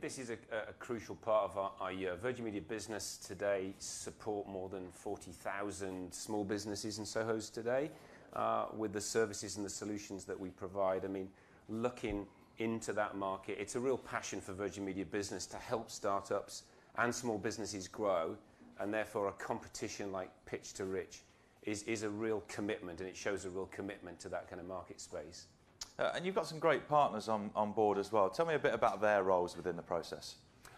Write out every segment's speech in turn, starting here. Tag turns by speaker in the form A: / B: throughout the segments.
A: this is a crucial part of our year. Virgin Media Business today support more than 40,000 small businesses in Sohos today with the services and the solutions that we provide. I mean, looking into that market, it's a real passion for Virgin Media Business to help startups and small businesses grow, and therefore a competition like Pitch to Rich is a real commitment, and it shows a real commitment to that kind of market space.
B: And you've got some great partners on board as well. Tell me a bit about their roles within the process.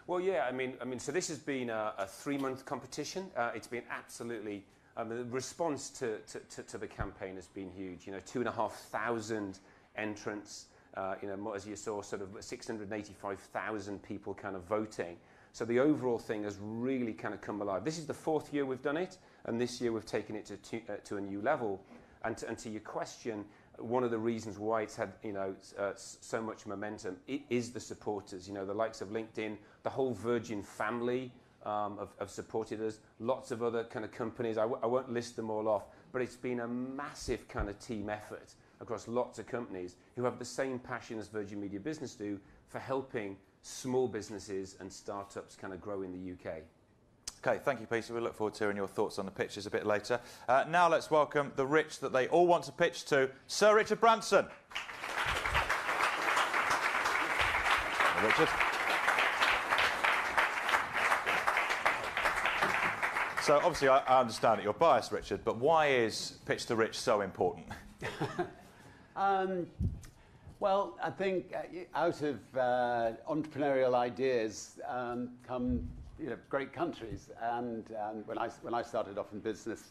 A: Well, yeah, I mean, so this has been a 3-month competition. It's been absolutely, the response to the campaign has been huge. 2,500 entrants, as you saw, sort of 685,000 people kind of voting. So the overall thing has really kind of come alive. This is the 4th year we've done it, and this year we've taken it to a new level. And to your question, one of the reasons why it's had so much momentum is the supporters. The likes of LinkedIn, the whole Virgin family have supported us. Lots of other kind of companies. I won't list them all off, but it's been a massive kind of team effort across lots of companies who have the same passion as Virgin Media Business do for helping small businesses and startups kind of grow in the UK.
B: Okay, thank you, Peter. We look forward to hearing your thoughts on the pitches a bit later. Now let's welcome the rich that they all want to pitch to, Sir Richard Branson. Richard. So obviously I understand that you're biased, Richard, but why is Pitch to Rich so important?
C: Well, I think out of entrepreneurial ideas come great countries. And when I started off in business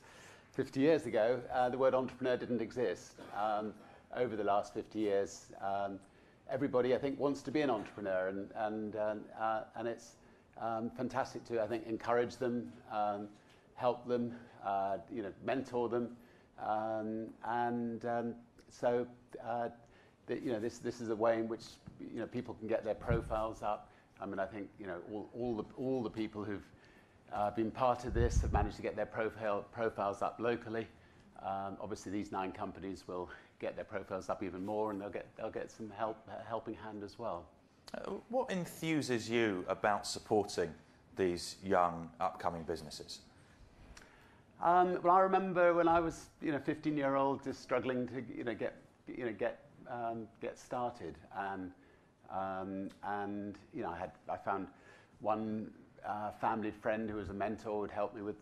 C: 50 years ago, the word entrepreneur didn't exist. Over the last 50 years, everybody, I think, wants to be an entrepreneur, and it's fantastic to, I think, encourage them, help them, mentor them, so this is a way in which people can get their profiles up. I mean, I think all the people who've been part of this have managed to get their profiles up locally. Obviously, these 9 companies will get their profiles up even more, and they'll get some helping hand as well.
B: What enthuses you about supporting these young upcoming businesses?
C: Well, I remember when I was 15-year-old, just struggling to get started, and I found one family friend who was a mentor would help me with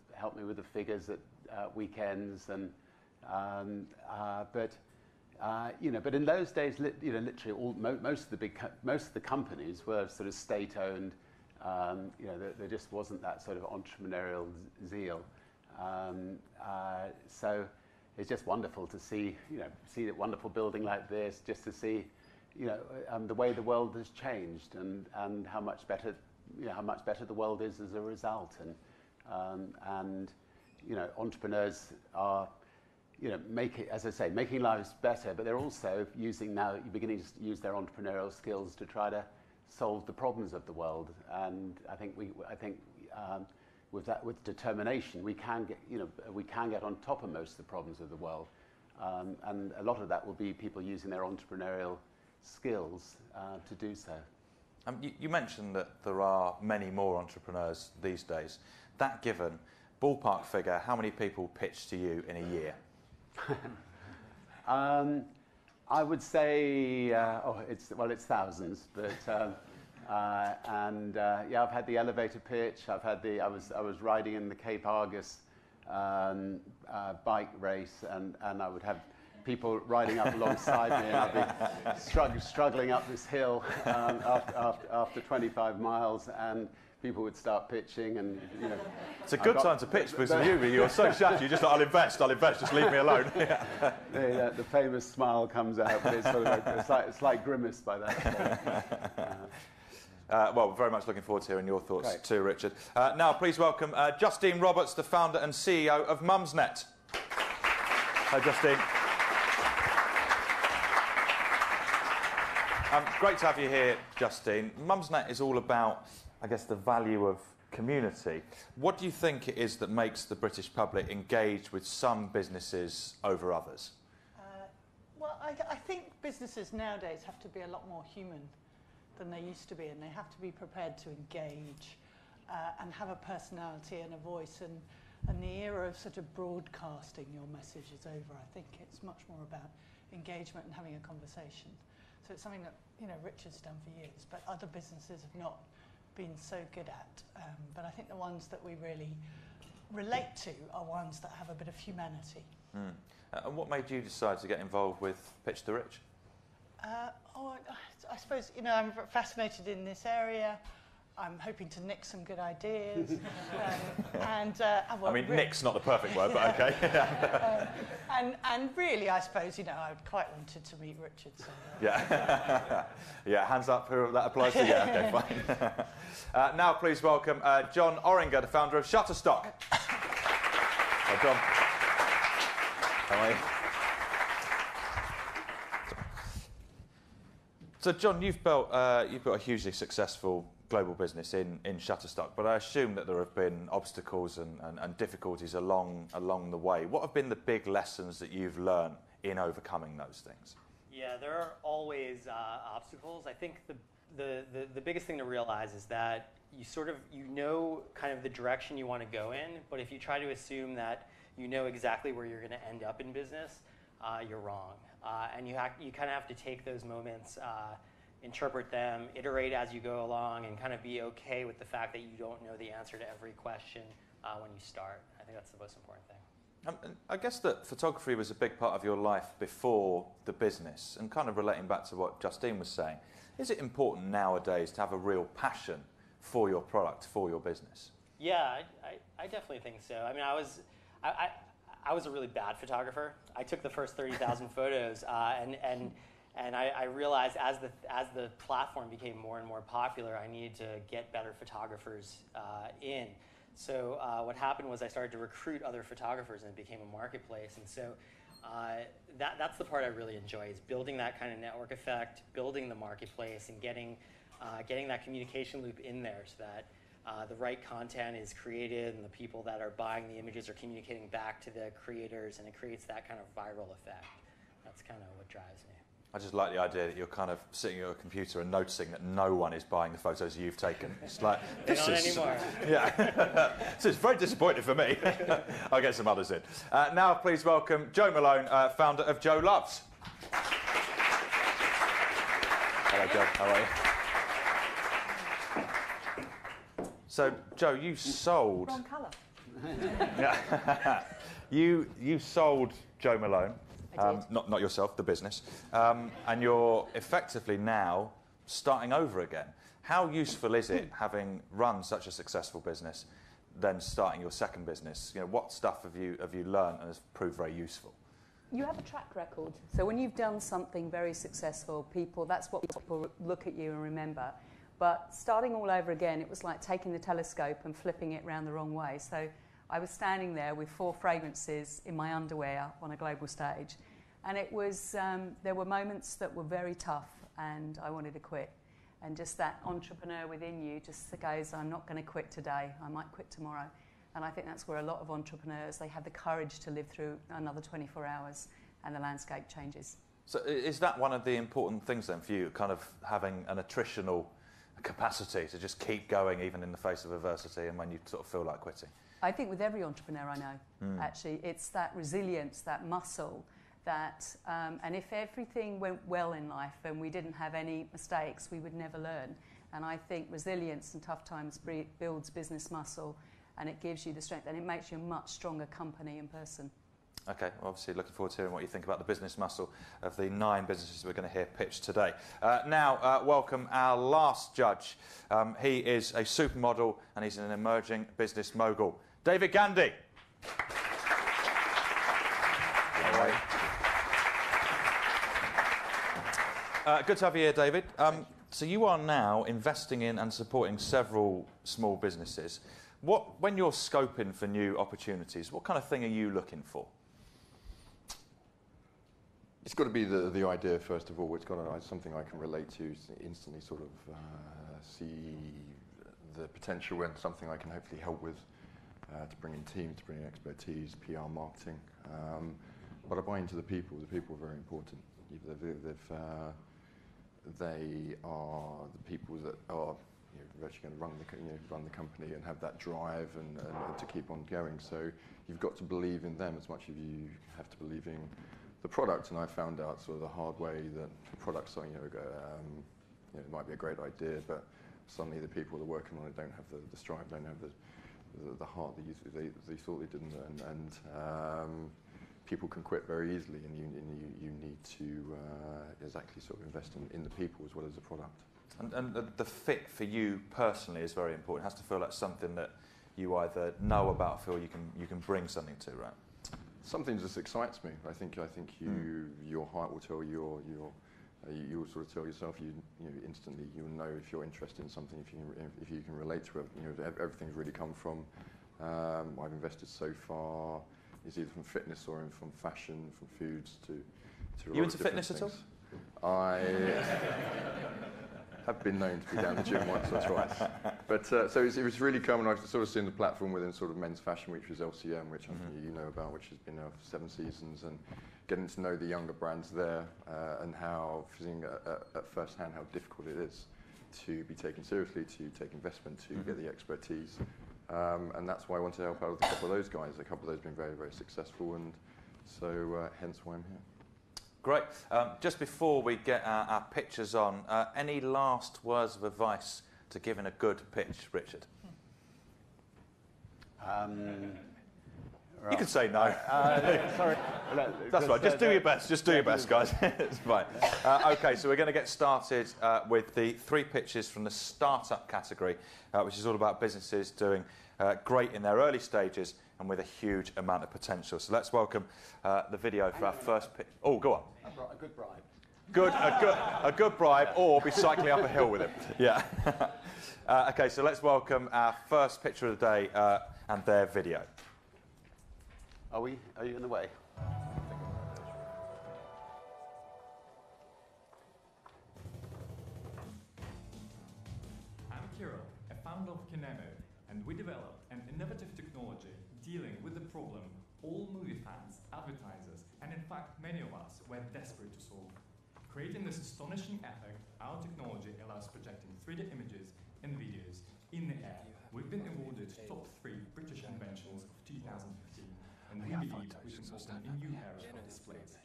C: the figures at weekends, but in those days, literally most of the companies were sort of state-owned. There just wasn't that sort of entrepreneurial zeal. So it's just wonderful to see a wonderful building like this, just to see the way the world has changed, and how much better the world is as a result. And entrepreneurs are making lives better, but they're also beginning to use their entrepreneurial skills to try to solve the problems of the world. And I think with determination, we can get on top of most of the problems of the world, and a lot of that will be people using their entrepreneurial skills to do so.
B: You mentioned that there are many more entrepreneurs these days. That given, ballpark figure, how many people pitch to you in a year?
C: I would say it's thousands, but. I've had the elevator pitch. I was riding in the Cape Argus bike race, and I would have people riding up alongside me, and I'd be struggling up this hill after 25 miles, and people would start pitching, and
B: it's a good time to pitch because you're so shattered. You just thought, I'll invest, just leave me alone.
C: The famous smile comes out, but it's sort of a slight grimace by that.
B: Well, very much looking forward to hearing your thoughts too, Richard. Now, please welcome Justine Roberts, the founder and CEO of Mumsnet. Hi, Justine. Great to have you here, Justine. Mumsnet is all about, I guess, the value of community. What do you think it is that makes the British public engage with some businesses over others?
D: Well, I think businesses nowadays have to be a lot more human than they used to be, and they have to be prepared to engage and have a personality and a voice. And the era of sort of broadcasting your message is over. I think it's much more about engagement and having a conversation. So it's something that, you know, Richard's done for years, but other businesses have not been so good at. But I think the ones that we really relate to are ones that have a bit of humanity.
B: And what made you decide to get involved with Pitch to Rich?
D: I suppose, you know, I'm fascinated in this area. I'm hoping to nick some good ideas.
B: I mean, nick's not the perfect word, but okay.
D: And really, I suppose, you know, I quite wanted to meet Richard. So,
B: yeah. Yeah, hands up who that applies to. Yeah, okay, fine. Now, please welcome John Oringer, the founder of Shutterstock. Hi, John. How are you? So, John, you've built a hugely successful global business in Shutterstock, but I assume that there have been obstacles and difficulties along the way. What have been the big lessons that you've learned in overcoming those things?
E: Yeah, there are always obstacles. I think the biggest thing to realize is that you know kind of the direction you want to go in, but if you try to assume that you know exactly where you're going to end up in business, you're wrong. And you kind of have to take those moments, interpret them, iterate as you go along, and kind of be okay with the fact that you don't know the answer to every question when you start. I think that's the most important thing.
B: I guess that photography was a big part of your life before the business, and kind of relating back to what Justine was saying, is it important nowadays to have a real passion for your product, for your business?
E: Yeah, I definitely think so. I mean, I was a really bad photographer. I took the first 30,000 photos, and I realized as the platform became more and more popular, I needed to get better photographers in. So what happened was I started to recruit other photographers, and it became a marketplace. And so that's the part I really enjoy, is building that kind of network effect, building the marketplace, and getting that communication loop in there so that the right content is created and the people that are buying the images are communicating back to the creators, and it creates that kind of viral effect. That's kind of what drives me.
B: I just like the idea that you're kind of sitting at a computer and noticing that no one is buying the photos you've taken. It's like, this
E: Not
B: is...
E: anymore.
B: Yeah. So it's very disappointing for me. I'll get some others in. Now please welcome Jo Malone, founder of JoLoves. Hello, Jo. How are you? So, Jo, you sold...
F: Wrong colour.
B: Yeah. You sold Jo Malone. Not yourself, the business. And you're effectively now starting over again. How useful is it, having run such a successful business, then starting your second business? You know, what stuff have you learned and has proved very useful?
F: You have a track record. So when you've done something very successful, that's what people look at you and remember. But starting all over again, it was like taking the telescope and flipping it round the wrong way. So I was standing there with 4 fragrances in my underwear on a global stage. And it was, there were moments that were very tough, and I wanted to quit. And just that entrepreneur within you just goes, I'm not going to quit today, I might quit tomorrow. And I think that's where a lot of entrepreneurs, they have the courage to live through another 24 hours and the landscape changes.
B: So is that one of the important things then for you, kind of having an attritional capacity to just keep going even in the face of adversity and when you sort of feel like quitting?
F: I think with every entrepreneur I know, actually, it's that resilience, that muscle, that, and if everything went well in life and we didn't have any mistakes, we would never learn. And I think resilience in tough times builds business muscle, and it gives you the strength, and it makes you a much stronger company and person.
B: Okay, well, obviously looking forward to hearing what you think about the business muscle of the 9 businesses we're going to hear pitched today. Now, welcome our last judge. He is a supermodel and he's an emerging business mogul. David Gandy. Good to have you here, David. So you are now investing in and supporting several small businesses. When you're scoping for new opportunities, what kind of thing are you looking for?
G: It's got to be the idea, first of all. It's got to be something I can relate to, instantly sort of see the potential and something I can hopefully help with, to bring in teams, to bring in expertise, PR, marketing. But I buy into the people. The people are very important. they are the people that are actually going to run the company and have that drive and to keep on going. So you've got to believe in them as much as you have to believe in the product. And I found out sort of the hard way that products are, it might be a great idea, but suddenly the people that are working on it don't have the strive, don't have the heart that they thought they didn't, and people can quit very easily, and you need to exactly sort of invest in the people as well as the product.
B: And the fit for you personally is very important. It has to feel like something that you either know about, feel you can bring something to, right?
G: Something just excites me. I think your heart will tell you, you'll sort of tell yourself, instantly you'll know if you're interested in something, if you can relate to it. Everything's really come from I've invested so far is either from fitness or from fashion, from foods to
B: You into fitness at all?
G: I have been known to be down the gym once or twice. But so it was really common. I've sort of seen the platform within sort of men's fashion, which was LCM, which I think you know about, which has been there for 7 seasons, and getting to know the younger brands there and how, seeing at first hand how difficult it is to be taken seriously, to take investment, to get the expertise. And that's why I wanted to help out with a couple of those guys. A couple of those have been very, very successful, and so hence why I'm here.
B: Great. Just before we get our pictures on, any last words of advice to giving a good pitch, Richard? You can say no.
C: Sorry.
B: That's right. Just do your best. Just do your best, guys. It's fine. OK, so we're going to get started with the 3 pitches from the startup category, which is all about businesses doing great in their early stages and with a huge amount of potential. So let's welcome the video for our first pitch. Oh, go on.
C: A good bribe.
B: A good bribe, or be cycling up a hill with it. Yeah. OK, so let's welcome our first picture of the day and their video.
C: Are you in the way?
H: I'm Kirill, a founder of Kinemo, and we developed an innovative technology dealing with the problem all movie fans, advertisers, and in fact many of us were desperate to solve. Creating this astonishing effect, our technology allows projecting 3D images and videos in the air. We've been awarded top 3 British inventions of 2015. And we believe we can open a new era of displays.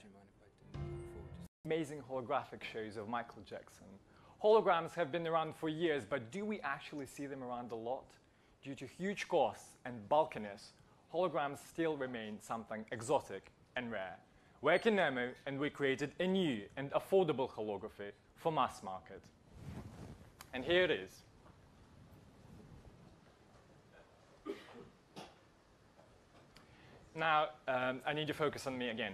I: Amazing holographic shows of Michael Jackson. Holograms have been around for years, but do we actually see them around a lot? Due to huge costs and bulkiness, holograms still remain something exotic and rare. We're Kinemo, and we created a new and affordable holography for mass market. And here it is. Now, I need to focus on me again.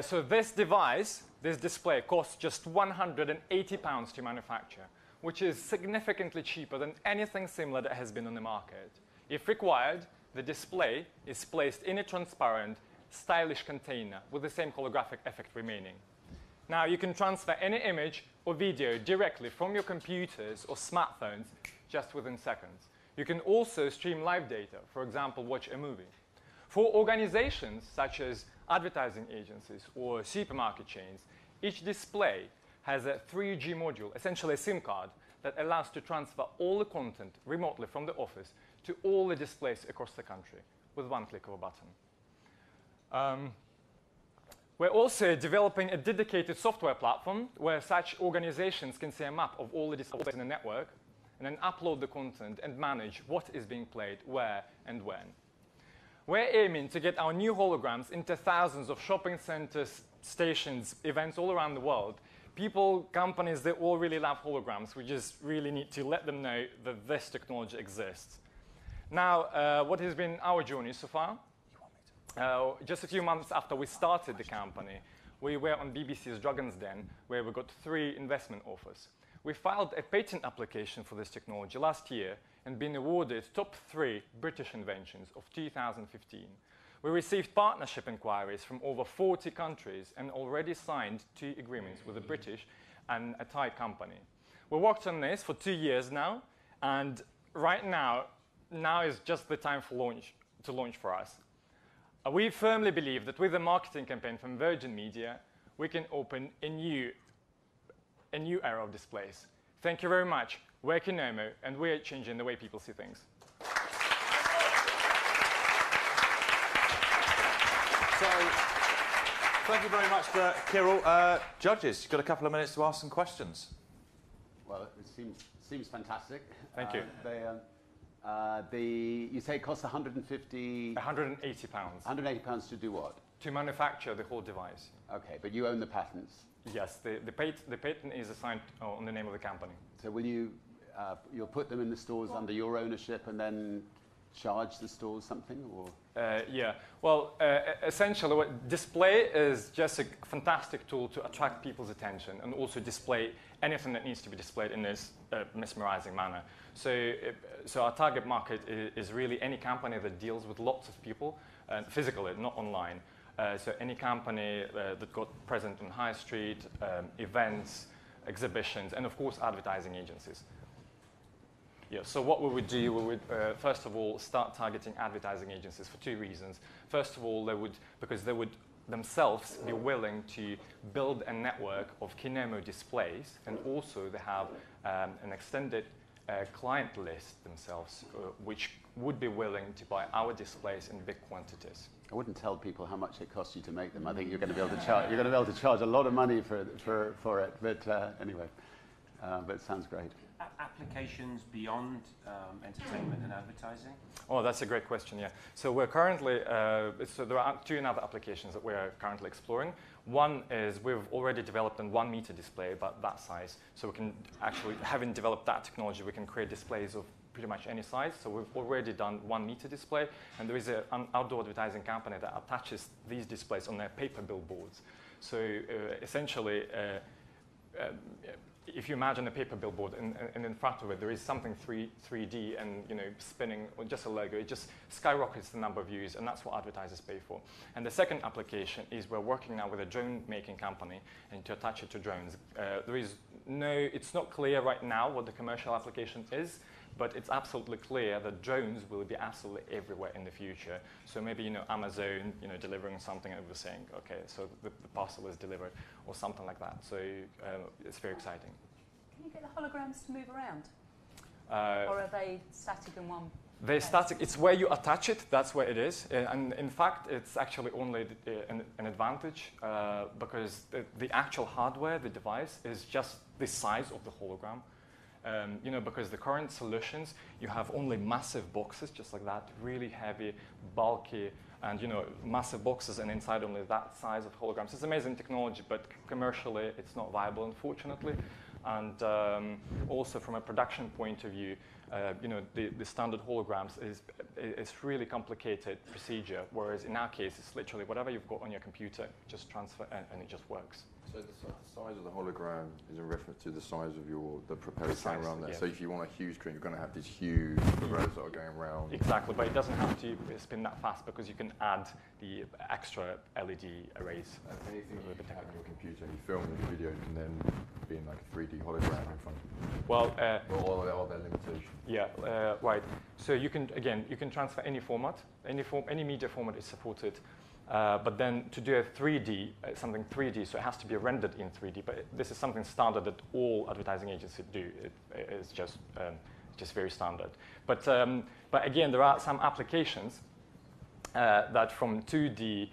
I: So this device, this display, costs just £180 to manufacture, which is significantly cheaper than anything similar that has been on the market. If required, the display is placed in a transparent, stylish container with the same holographic effect remaining. Now, you can transfer any image or video directly from your computers or smartphones just within seconds. You can also stream live data, for example, watch a movie. For organizations such as advertising agencies or supermarket chains, each display has a 3G module, essentially a SIM card, that allows to transfer all the content remotely from the office to all the displays across the country with one click of a button. We're also developing a dedicated software platform where such organizations can see a map of all the displays in the network and then upload the content and manage what is being played, where, and when. We're aiming to get our new holograms into thousands of shopping centers, stations, events all around the world. People, companies, they all really love holograms. We just really need to let them know that this technology exists. Now, what has been our journey so far? Just a few months after we started the company, we were on BBC's Dragon's Den, where we got 3 investment offers. We filed a patent application for this technology last year and been awarded top 3 British inventions of 2015. We received partnership inquiries from over 40 countries and already signed 2 agreements with a British and a Thai company. We worked on this for 2 years now, and right now is just the time to launch for us. We firmly believe that with a marketing campaign from Virgin Media, we can open a new a new era of displays. Thank you very much. We're Kinomo, and we're changing the way people see things.
B: So, thank you very much to Kirill. Judges, you've got a couple of minutes to ask some questions.
C: Well, it seems fantastic.
I: Thank you.
C: You say it costs 150...
I: £180.
C: £180 to do what?
I: To manufacture the whole device.
C: Okay, but you own the patents.
I: Yes, the patent is assigned on the name of the company.
C: So will you'll put them in the stores under your ownership and then charge the stores something, or?
I: Yeah, well, essentially, display is just a fantastic tool to attract people's attention and also display anything that needs to be displayed in this mesmerizing manner. So our target market is really any company that deals with lots of people, physically, not online. So any company that got present on high street, events, exhibitions, and of course, advertising agencies. Yeah, so what we would do, we would first of all start targeting advertising agencies for two reasons. First of all, because they would themselves be willing to build a network of Kinomo displays, and also they have an extended client list themselves, which would be willing to buy our displays in big quantities.
C: I wouldn't tell people how much it costs you to make them. I think you're going to be able to charge. You're going to be able to charge a lot of money for it. But anyway, but it sounds great.
A: Applications beyond entertainment and advertising?
I: Oh, that's a great question, yeah. So we're currently, so there are two other applications that we're currently exploring. One is we've already developed a 1 meter display about that size. So we can actually, having developed that technology, we can create displays of pretty much any size. So we've already done 1 meter display, and there is an outdoor advertising company that attaches these displays on their paper billboards. So essentially, if you imagine a paper billboard and in front of it there is something 3D and spinning, or just a logo, it just skyrockets the number of views, and that's what advertisers pay for. And the second application is we're working now with a drone making company and to attach it to drones. It's not clear right now what the commercial application is, but it's absolutely clear that drones will be absolutely everywhere in the future. So maybe Amazon delivering something and we're saying, okay, so the parcel is delivered, or something like that. So it's very exciting.
F: Can you get the holograms to move around?
I: Or
F: are they static in one?
I: They're static. It's where you attach it. That's where it is. And in fact, it's actually only an advantage because the actual hardware, the device, is just the size of the hologram. Because the current solutions, you have only massive boxes, just like that, really heavy, bulky, and massive boxes, and inside only that size of holograms. It's amazing technology, but commercially, it's not viable, unfortunately. And also from a production point of view, the standard holograms is really complicated procedure, whereas in our case, it's literally whatever you've got on your computer, just transfer, and it just works.
G: So the size of the hologram is in reference to the size of the propeller going around there.
I: Yeah.
G: So if you want a huge screen, you're going to have these huge propellers that are going around.
I: Exactly, but it doesn't have to spin that fast because you can add the extra LED arrays.
G: Anything you have on your computer, you film this video, can then be in like a 3D hologram in front of you.
I: Well,
G: or are there limitations?
I: Yeah, right. So you can transfer any format, any media format is supported. But then to do a 3D, something 3D, so it has to be rendered in 3D. But this is something standard that all advertising agencies do. It's just very standard. But again, there are some applications that from 2D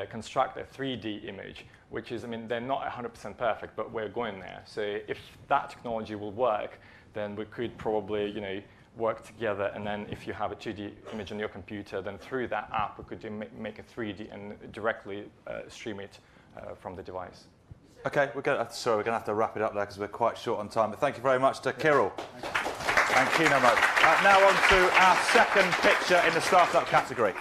I: construct a 3D image, which is, they're not 100% perfect, but we're going there. So if that technology will work, then we could probably, work together, and then if you have a 2D image on your computer, then through that app we could make a 3D and directly stream it from the device.
B: Okay, we're going to have to wrap it up there because we're quite short on time. But thank you very much to Kirill and Kinomo. Now on to our second picture in the startup category.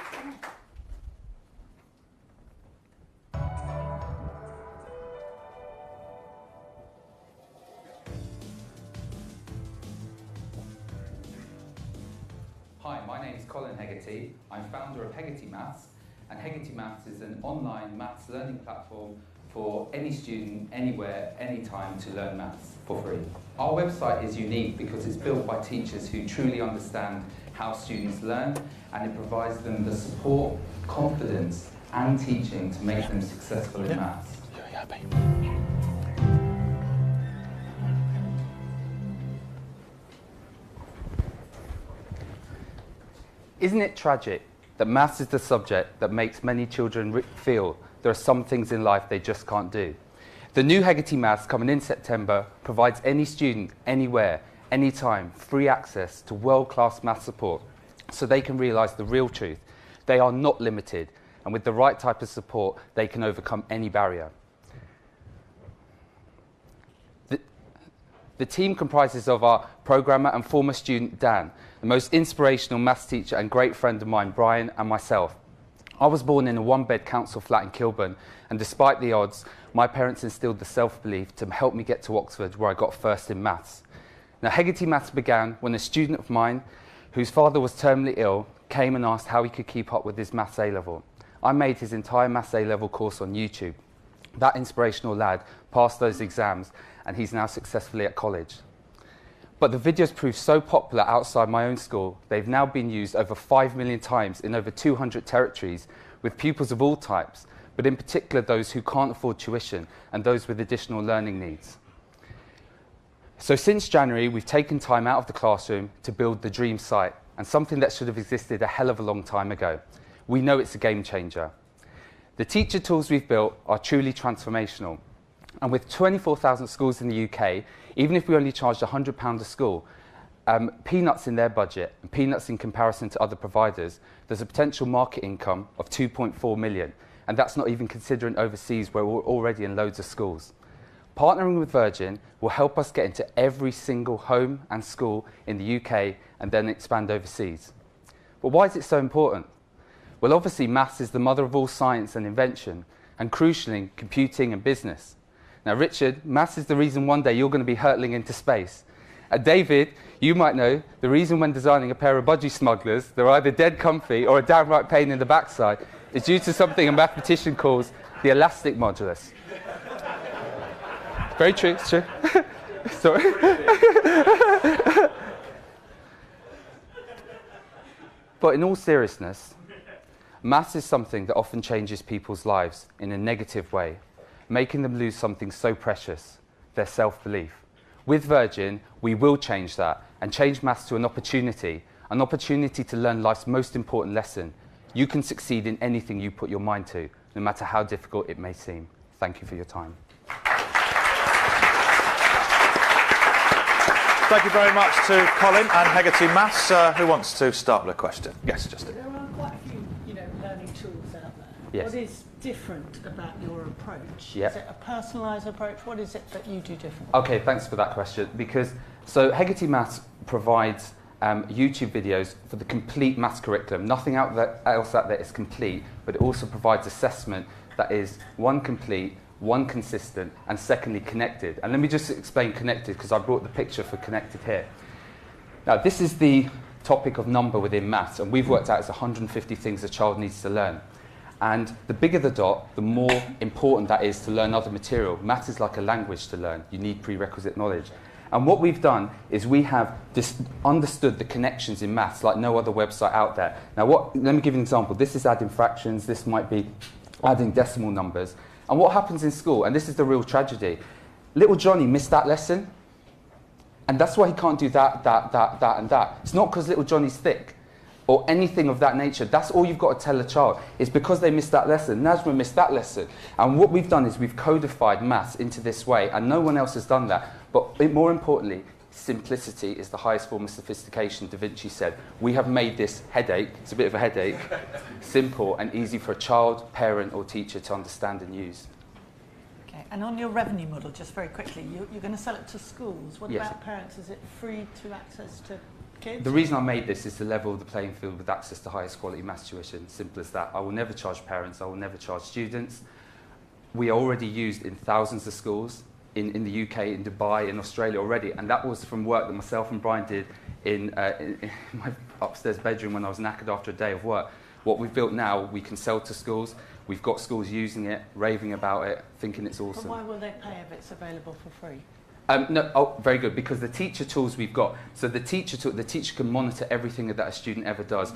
J: Hi, my name is Colin Hegarty. I'm founder of Hegarty Maths, and Hegarty Maths is an online maths learning platform for any student, anywhere, anytime to learn maths for free. Our website is unique because it's built by teachers who truly understand how students learn, and it provides them the support, confidence and teaching to make them successful in maths. Isn't it tragic that maths is the subject that makes many children feel there are some things in life they just can't do? The new Hegarty Maths coming in September provides any student, anywhere, anytime, free access to world-class maths support so they can realise the real truth. They are not limited, and with the right type of support, they can overcome any barrier. The team comprises of our programmer and former student, Dan, the most inspirational maths teacher and great friend of mine, Brian, and myself. I was born in a one-bed council flat in Kilburn, and despite the odds, my parents instilled the self-belief to help me get to Oxford, where I got first in maths. Now, Hegarty Maths began when a student of mine, whose father was terminally ill, came and asked how he could keep up with his maths A-level. I made his entire maths A-level course on YouTube. That inspirational lad passed those exams, and he's now successfully at college. But the videos proved so popular outside my own school, they've now been used over 5 million times in over 200 territories, with pupils of all types, but in particular those who can't afford tuition and those with additional learning needs. So since January, we've taken time out of the classroom to build the dream site, and something that should have existed a hell of a long time ago. We know it's a game changer. The teacher tools we've built are truly transformational. And with 24,000 schools in the UK, even if we only charged £100 a school, peanuts in their budget, and peanuts in comparison to other providers, there's a potential market income of 2.4 million. And that's not even considering overseas, where we're already in loads of schools. Partnering with Virgin will help us get into every single home and school in the UK and then expand overseas. But why is it so important? Well, obviously, maths is the mother of all science and invention, and crucially, computing and business. Now, Richard, maths is the reason one day you're going to be hurtling into space. David, you might know the reason when designing a pair of budgie smugglers, they're either dead comfy or a downright pain in the backside, is due to something a mathematician calls the elastic modulus. Very true, it's true. Sorry. But in all seriousness, maths is something that often changes people's lives in a negative way, making them lose something so precious, their self-belief. With Virgin, we will change that and change maths to an opportunity to learn life's most important lesson. You can succeed in anything you put your mind to, no matter how difficult it may seem. Thank you for your time.
B: Thank you very much to Colin and Hegarty Maths. Who wants to start with a question? Yes, Justine.
D: There are quite a few, learning tools out there.
F: Yes.
D: What is different about your approach?
F: Yeah.
D: Is it a personalised approach? What is it that you do differently?
F: Okay, thanks for that question. So Hegarty Maths provides YouTube videos for the complete maths curriculum. Nothing else out there is complete, but it also provides assessment that is, one, complete, one, consistent, and secondly, connected. And let me just explain connected, because I brought the picture for connected here. Now, this is the topic of number within maths, and we've worked out it's 150 things a child needs to learn. And the bigger the dot, the more important that is to learn other material. Maths is like a language to learn. You need prerequisite knowledge. And what we've done is we have understood the connections in maths like no other website out there. Now, let me give you an example. This is adding fractions. This might be adding decimal numbers. And what happens in school, and this is the real tragedy, little Johnny missed that lesson. And that's why he can't do that, and that. It's not because little Johnny's thick or anything of that nature. That's all you've got to tell a child. It's because they missed that lesson. Najma missed that lesson. And what we've done is we've codified maths into this way, and no one else has done that. But more importantly, simplicity is the highest form of sophistication, Da Vinci said. We have made this headache, it's a bit of a headache, simple and easy for a child, parent or teacher to understand and use.
D: Okay, and on your revenue model, just very quickly, you're going to sell it to schools. What
F: Yes.
D: about parents? Is it free to access to kids?
F: The reason I made this is to level the playing field with access to highest quality maths tuition, simple as that. I will never charge parents, I will never charge students. We are already used in thousands of schools. In the UK, in Dubai, in Australia already, and that was from work that myself and Brian did in my upstairs bedroom when I was knackered after a day of work. What we've built now, we can sell to schools. We've got schools using it, raving about it, thinking it's awesome.
D: But why will they pay if it's available for free?
F: Very good, because the teacher tools we've got. So the teacher can monitor everything that a student ever does.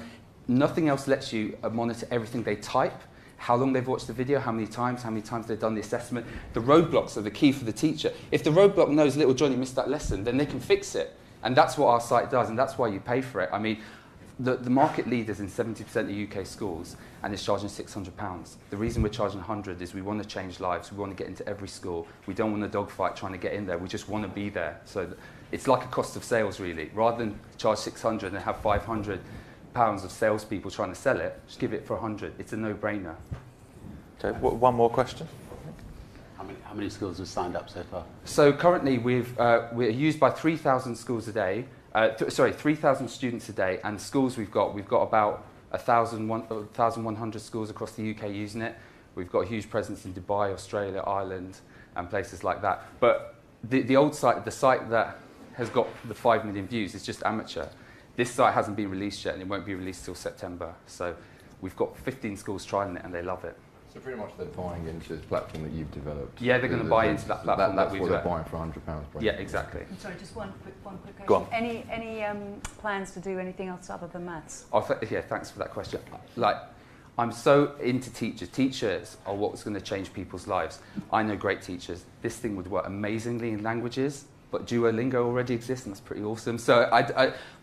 F: Nothing else lets you monitor everything they type. How long they've watched the video, how many times they've done the assessment. The roadblocks are the key for the teacher. If the roadblock knows little Johnny missed that lesson, then they can fix it. And that's what our site does, and that's why you pay for it. I mean,
J: the market leaders in 70% of UK schools, and it's charging £600. The reason we're charging 100 is we want to change lives. We want to get into every school. We don't want a dogfight trying to get in there. We just want to be there. So it's like a cost of sales, really. Rather than charge 600 and have 500 pounds of salespeople trying to sell it, just give it for 100. It's a no-brainer.
B: Okay, one more question.
C: How many schools have signed up so far?
J: So currently we're used by 3,000 schools a day. 3,000 students a day, and schools we've got about 1,100 schools across the UK using it. We've got a huge presence in Dubai, Australia, Ireland, and places like that. But the old site, the site that has got the 5 million views, is just amateur. This site hasn't been released yet, and it won't be released till September. So we've got 15 schools trying it, and they love it.
G: So pretty much they're buying into this platform that you've developed.
J: Yeah, they're going to buy into that platform that we've
G: developed.
J: developed.
G: That's what they're buying for £100.
J: Yeah, exactly.
F: I'm sorry, just one quick question.
B: Go on.
F: Any plans to do anything else other than maths?
J: Yeah, thanks for that question. I'm so into teachers. Teachers are what's going to change people's lives. I know great teachers. This thing would work amazingly in languages, but Duolingo already exists, and that's pretty awesome. So,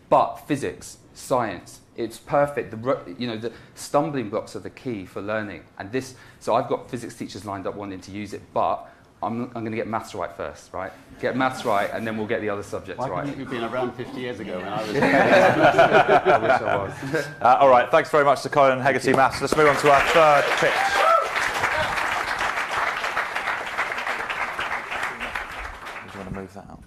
J: but physics, science, it's perfect. The stumbling blocks are the key for learning. And so I've got physics teachers lined up wanting to use it, but I'm going to get maths right first, right? Get maths right, and then we'll get the other subjects right.
C: Why couldn't you have been around 50 years ago when I was...
J: I wish I was.
B: All right, thanks very much to Colin Hegarty Maths. Let's move on to our third pitch. Do you want to move that out?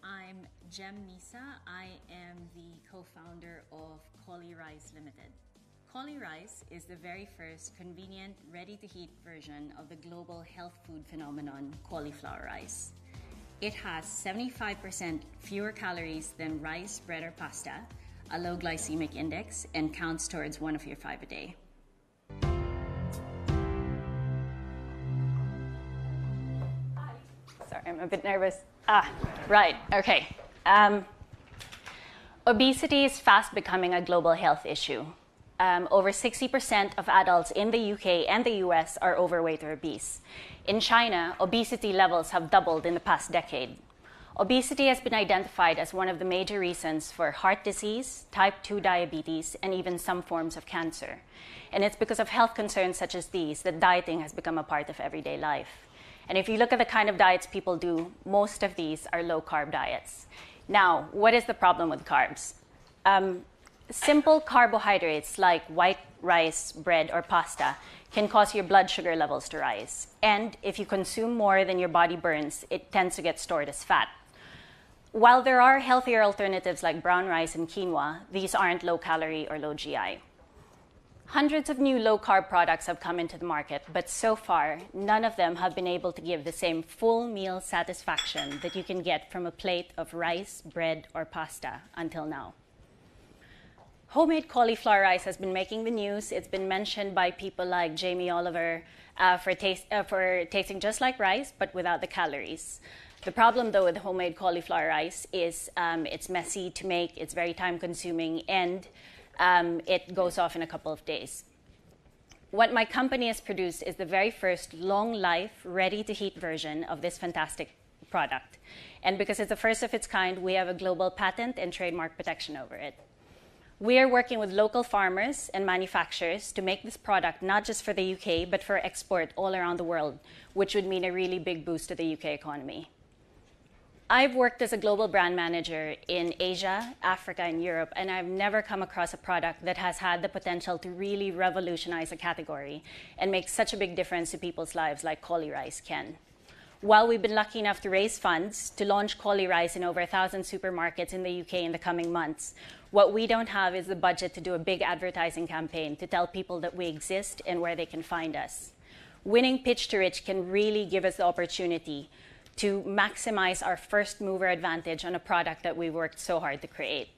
K: I'm Jem Nisa. I am the co-founder of Cauli Rice Limited. Cauli Rice is the very first convenient, ready-to-heat version of the global health food phenomenon, cauliflower rice. It has 75% fewer calories than rice, bread, or pasta, a low glycemic index, and counts towards 1 of your 5 a day. Sorry, I'm a bit nervous. Right, okay. Obesity is fast becoming a global health issue. Over 60% of adults in the UK and the US are overweight or obese. In China, obesity levels have doubled in the past decade. Obesity has been identified as one of the major reasons for heart disease, type 2 diabetes, and even some forms of cancer. And it's because of health concerns such as these that dieting has become a part of everyday life. And if you look at the kind of diets people do, most of these are low-carb diets. Now, what is the problem with carbs? Simple carbohydrates like white rice, bread, or pasta can cause your blood sugar levels to rise. And if you consume more than your body burns, it tends to get stored as fat. While there are healthier alternatives like brown rice and quinoa, these aren't low-calorie or low GI. Hundreds of new low-carb products have come into the market, but so far, none of them have been able to give the same full meal satisfaction that you can get from a plate of rice, bread, or pasta until now. Homemade cauliflower rice has been making the news. It's been mentioned by people like Jamie Oliver for tasting just like rice, but without the calories. The problem, though, with homemade cauliflower rice is it's messy to make, it's very time-consuming, and it goes off in a couple of days. What my company has produced is the very first long-life, ready-to-heat version of this fantastic product. And because it's the first of its kind, we have a global patent and trademark protection over it. We are working with local farmers and manufacturers to make this product not just for the UK, but for export all around the world, which would mean a really big boost to the UK economy. I've worked as a global brand manager in Asia, Africa, and Europe, and I've never come across a product that has had the potential to really revolutionize a category and make such a big difference to people's lives like Cauli Rice can. While we've been lucky enough to raise funds to launch Cauli Rice in over 1,000 supermarkets in the UK in the coming months, what we don't have is the budget to do a big advertising campaign to tell people that we exist and where they can find us. Winning Pitch to Rich can really give us the opportunity to maximize our first mover advantage on a product that we worked so hard to create.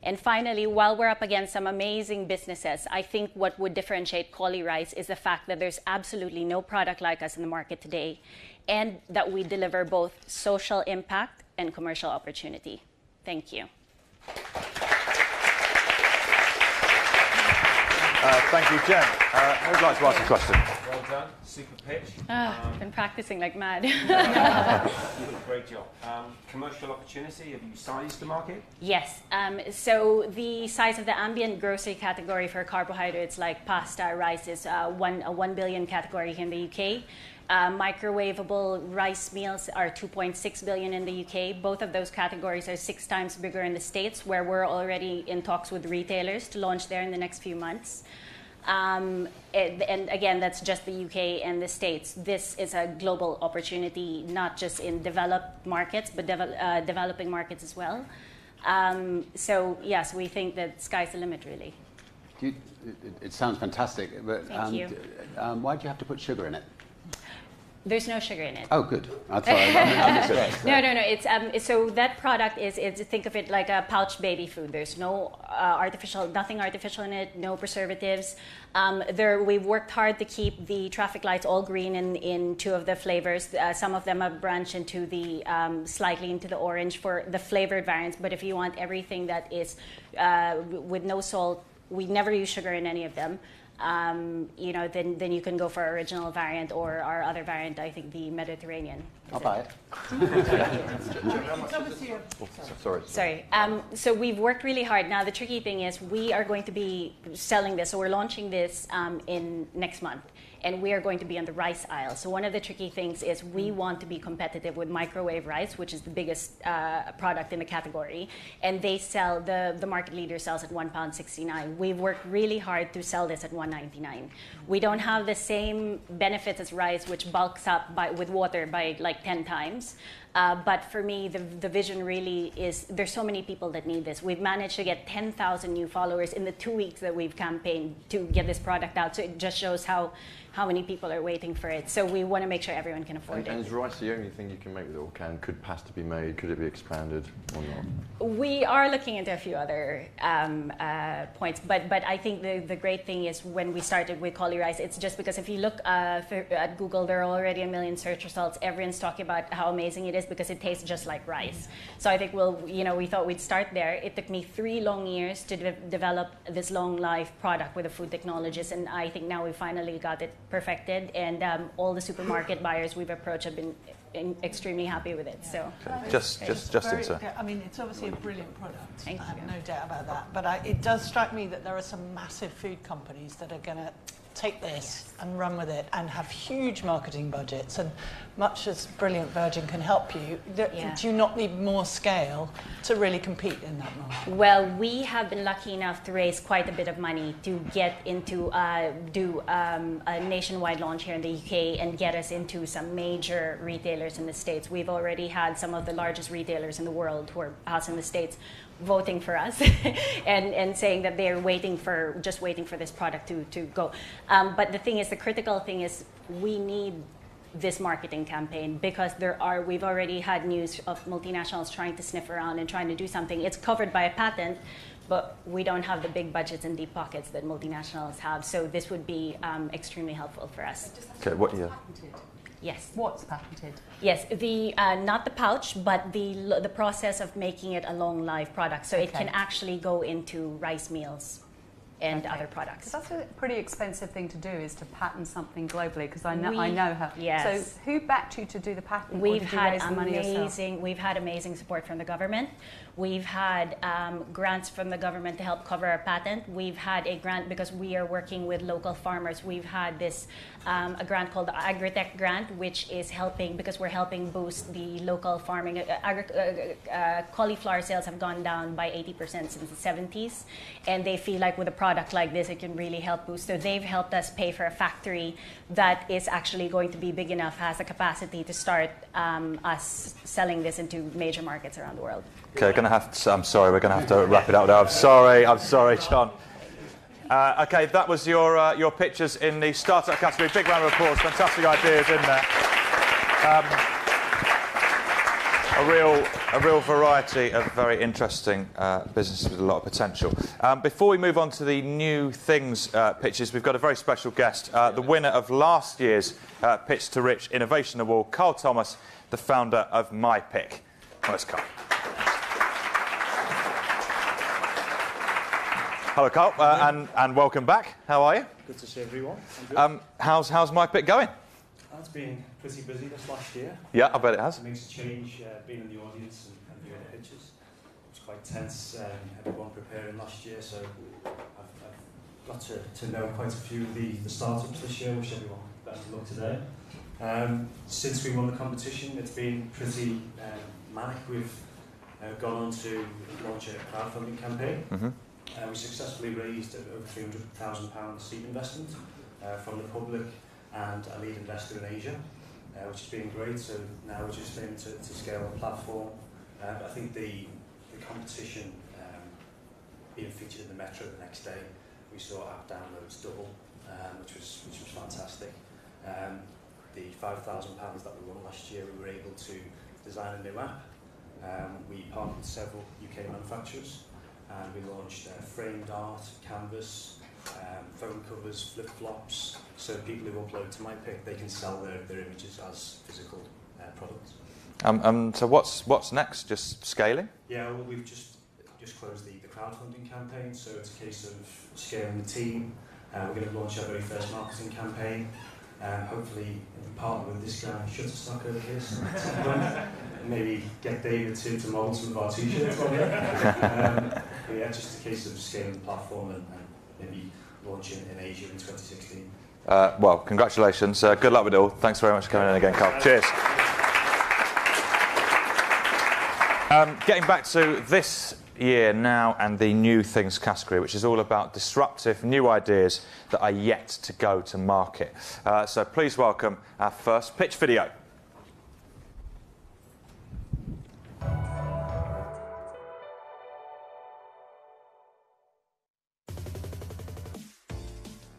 K: And finally, while we're up against some amazing businesses, I think what would differentiate Cauli Rice is the fact that there's absolutely no product like us in the market today, and that we deliver both social impact and commercial opportunity. Thank you.
B: Thank you, Jen. Who'd like to ask a question?
A: Well done. Super pitch.
K: I've been practicing like mad.
A: You did a great job. Commercial opportunity, have you sized the market?
K: Yes. So the size of the ambient grocery category for carbohydrates like pasta, rice is a 1 billion category here in the UK. Microwavable rice meals are 2.6 billion in the UK. Both of those categories are 6 times bigger in the States, where we're already in talks with retailers to launch there in the next few months. And again, that's just the UK and the States. This is a global opportunity, not just in developed markets, but developing markets as well. So yes, we think that sky's the limit, really.
C: It sounds fantastic, but
K: Thank you.
C: Why do you have to put sugar in it?
K: There's no sugar in it.
C: Oh, good. That's all right.
K: No. It's so that product is think of it like a pouch baby food. There's no nothing artificial in it, no preservatives. We've worked hard to keep the traffic lights all green in 2 of the flavors. Some of them have branched into the slightly into the orange for the flavored variants. But if you want everything that is with no salt, we never use sugar in any of them. Then you can go for our original variant or our other variant, I think the Mediterranean.
C: I'll buy it.
K: Sorry. So we've worked really hard. Now, the tricky thing is we are going to be selling this. So we're launching this in next month. And we are going to be on the rice aisle. So one of the tricky things is we want to be competitive with microwave rice, which is the biggest product in the category. And they sell, the market leader sells at £1.69. We've worked really hard to sell this at £1.99. We don't have the same benefits as rice, which bulks up with water by like 10 times. But for me, the vision really is there's so many people that need this. We've managed to get 10,000 new followers in the 2 weeks that we've campaigned to get this product out. So it just shows how many people are waiting for it. So we want to make sure everyone can afford it.
G: And is rice the only thing you can make with it, or could pasta be made? Could it be expanded or not?
K: We are looking into a few other points, but I think the great thing is when we started with cauli rice, it's just because if you look at Google, there are already 1 million search results. Everyone's talking about how amazing it is because it tastes just like rice. So I think we thought we'd start there. It took me 3 long years to develop this long life product with a food technologist, and I think now we finally got it perfected, and all the supermarket buyers we've approached have been extremely happy with it. So
B: Justine, sir.
D: I mean, it's obviously a brilliant product.
K: Thank you.
D: I have no doubt about that. But it does strike me that there are some massive food companies that are going to take this and run with it and have huge marketing budgets. And much as Brilliant Virgin can help you, do you not need more scale to really compete in that market?
K: Well, we have been lucky enough to raise quite a bit of money to get into do a nationwide launch here in the UK and get us into some major retailers in the States. We've already had some of the largest retailers in the world who are housed in the States voting for us and saying that they're just waiting for this product to go. But the thing is, the critical thing is we need this marketing campaign because we've already had news of multinationals trying to sniff around and trying to do something. It's covered by a patent, but we don't have the big budgets and deep pockets that multinationals have. So this would be extremely helpful for us.
B: Okay, what year?
F: Yes. What's patented?
K: Yes, not the pouch, but the process of making it a long life product. So it can actually go into rice meals and other products.
F: That's a pretty expensive thing to do, is to patent something globally, because I know how.
K: Yes.
F: So who backed you to do the patent?
K: We've had amazing support from the government. We've had grants from the government to help cover our patent. We've had a grant because we are working with local farmers. We've had this a grant called the Agritech grant, which is helping because we're helping boost the local farming. Cauliflower sales have gone down by 80% since the 70s, and they feel like with a product like this, it can really help boost. So they've helped us pay for a factory that is actually going to be big enough, has the capacity to start us selling this into major markets around the world.
B: Okay, I'm sorry, we're going to have to wrap it up now. I'm sorry, John. Okay, that was your pictures in the startup category. Big round of applause. Fantastic ideas in there. A real variety of very interesting businesses with a lot of potential. Before we move on to the new things pitches, we've got a very special guest, the winner of last year's Pitch to Rich Innovation Award, Carl Thomas, the founder of MyPick. Let's go. Hello, Carl, and welcome back. How are you?
L: Good to see everyone.
B: How's My Pick going?
L: It's been pretty busy this last year.
B: Yeah, I bet it has.
L: It makes a change being in the audience and viewing the pitches. It was quite tense, everyone preparing last year, so I've got to know quite a few of the startups this year, which everyone better look today. Since we won the competition, it's been pretty manic. We've gone on to launch a crowdfunding campaign. We successfully raised over £300,000 seed investment from the public and a lead investor in Asia, which has been great. So now we're just aiming to scale the platform. I think the competition being featured in the Metro the next day, we saw app downloads double, which was fantastic. The £5,000 that we won last year, we were able to design a new app. We partnered with several UK manufacturers, and we launched framed art, canvas, phone covers, flip-flops, so people who upload to My Pick, they can sell their images as physical products.
B: So what's next? Just scaling?
L: Yeah, well, we've just closed the crowdfunding campaign, so it's a case of scaling the team. We're going to launch our very first marketing campaign. Hopefully partner with this guy, Shutterstock over here, so at some point. Maybe get David to mould some of our t-shirts on there. But yeah, just a case of scaling the platform and maybe launching in Asia in 2016.
B: Well, congratulations. Good luck with it all. Thanks very much for coming in again, Carl. Cheers. Getting back to this year now and the new things category, which is all about disruptive new ideas that are yet to go to market. So please welcome our first pitch video.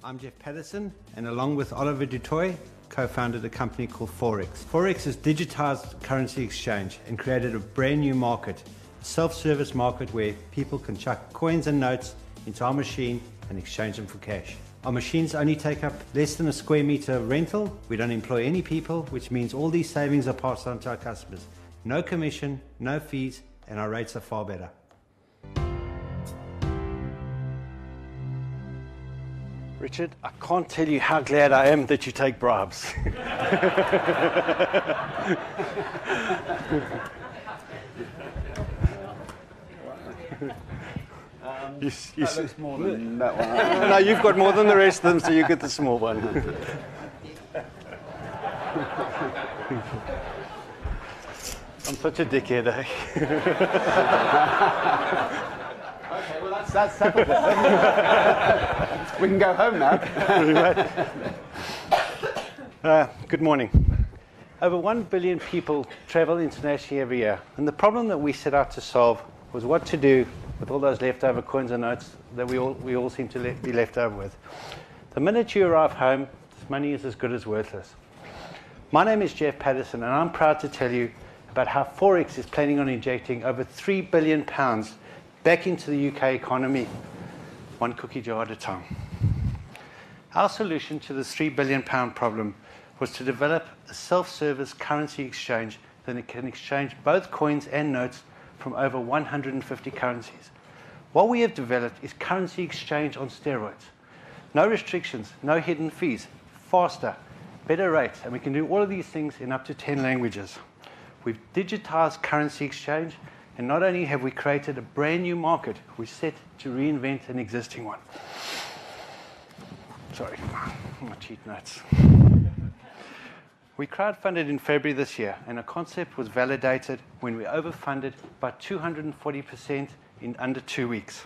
M: I'm Jeff Patterson, and along with Oliver Dutoy, co-founded a company called Forex. Forex has digitized currency exchange and created a brand new market, a self-service market where people can chuck coins and notes into our machine and exchange them for cash. Our machines only take up less than a square meter of rental. We don't employ any people, which means all these savings are passed on to our customers. No commission, no fees, and our rates are far better. Richard, I can't tell you how glad I am that you take bribes.
C: That looks more than that one.
M: No, you've got more than the rest of them, so you get the small one. I'm such a dickhead, eh?
C: Okay, well that's settled then. We can go home now.
M: Good morning. Over 1 billion people travel internationally every year, and the problem that we set out to solve was what to do with all those leftover coins and notes that we all seem to be left over with. The minute you arrive home, this money is as good as worthless. My name is Jeff Patterson, and I'm proud to tell you about how Forex is planning on injecting over £3 billion back into the UK economy, one cookie jar at a time. Our solution to this £3 billion problem was to develop a self-service currency exchange that can exchange both coins and notes from over 150 currencies. What we have developed is currency exchange on steroids. No restrictions, no hidden fees, faster, better rates, and we can do all of these things in up to 10 languages. We've digitized currency exchange, and not only have we created a brand new market, we're set to reinvent an existing one. Sorry, my cheat notes. We crowdfunded in February this year, and our concept was validated when we overfunded by 240% in under 2 weeks.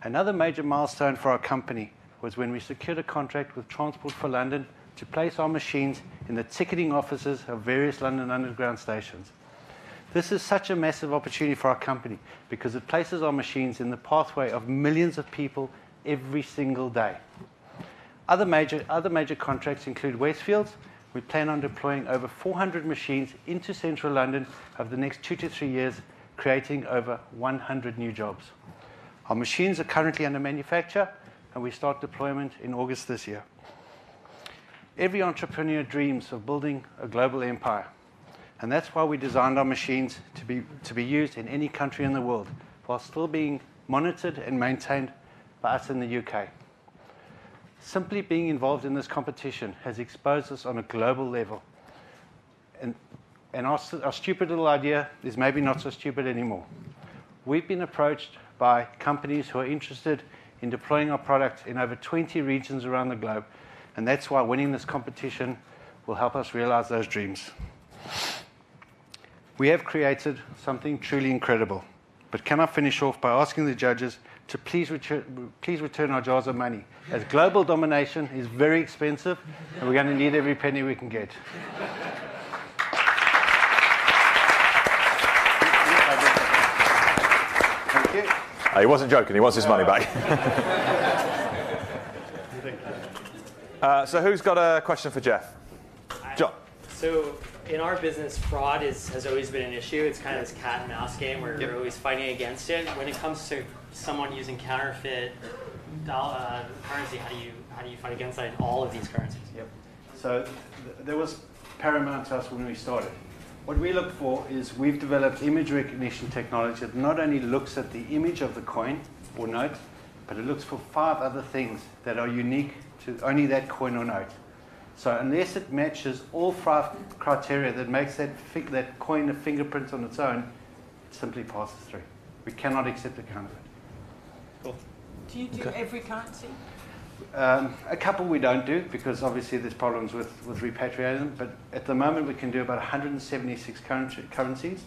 M: Another major milestone for our company was when we secured a contract with Transport for London to place our machines in the ticketing offices of various London Underground stations. This is such a massive opportunity for our company because it places our machines in the pathway of millions of people every single day. Other major contracts include Westfields. We plan on deploying over 400 machines into central London over the next 2 to 3 years, creating over 100 new jobs. Our machines are currently under manufacture, and we start deployment in August this year. Every entrepreneur dreams of building a global empire, and that's why we designed our machines to be used in any country in the world, while still being monitored and maintained by us in the UK. Simply being involved in this competition has exposed us on a global level. And our stupid little idea is maybe not so stupid anymore. We've been approached by companies who are interested in deploying our product in over 20 regions around the globe, and that's why winning this competition will help us realize those dreams. We have created something truly incredible, but can I finish off by asking the judges to please return our jars of money, as global domination is very expensive, and we're going to need every penny we can get. Thank you.
B: He wasn't joking, he wants his money back. So who's got a question for Jeff? John.
E: So in our business, fraud has always been an issue. It's kind of this cat and mouse game where we're always fighting against it. When it comes to someone using counterfeit currency, how do you fight against that in all of these currencies?
M: Yep. So there was paramount to us when we started. What we look for is we've developed image recognition technology that not only looks at the image of the coin or note, but it looks for 5 other things that are unique to only that coin or note. So unless it matches all 5 criteria that makes that coin a fingerprint on its own, it simply passes through. We cannot accept a counterfeit.
E: Cool.
D: Do you do every currency?
M: A couple we don't do because obviously there's problems with repatriating them, but at the moment we can do about 176 currencies.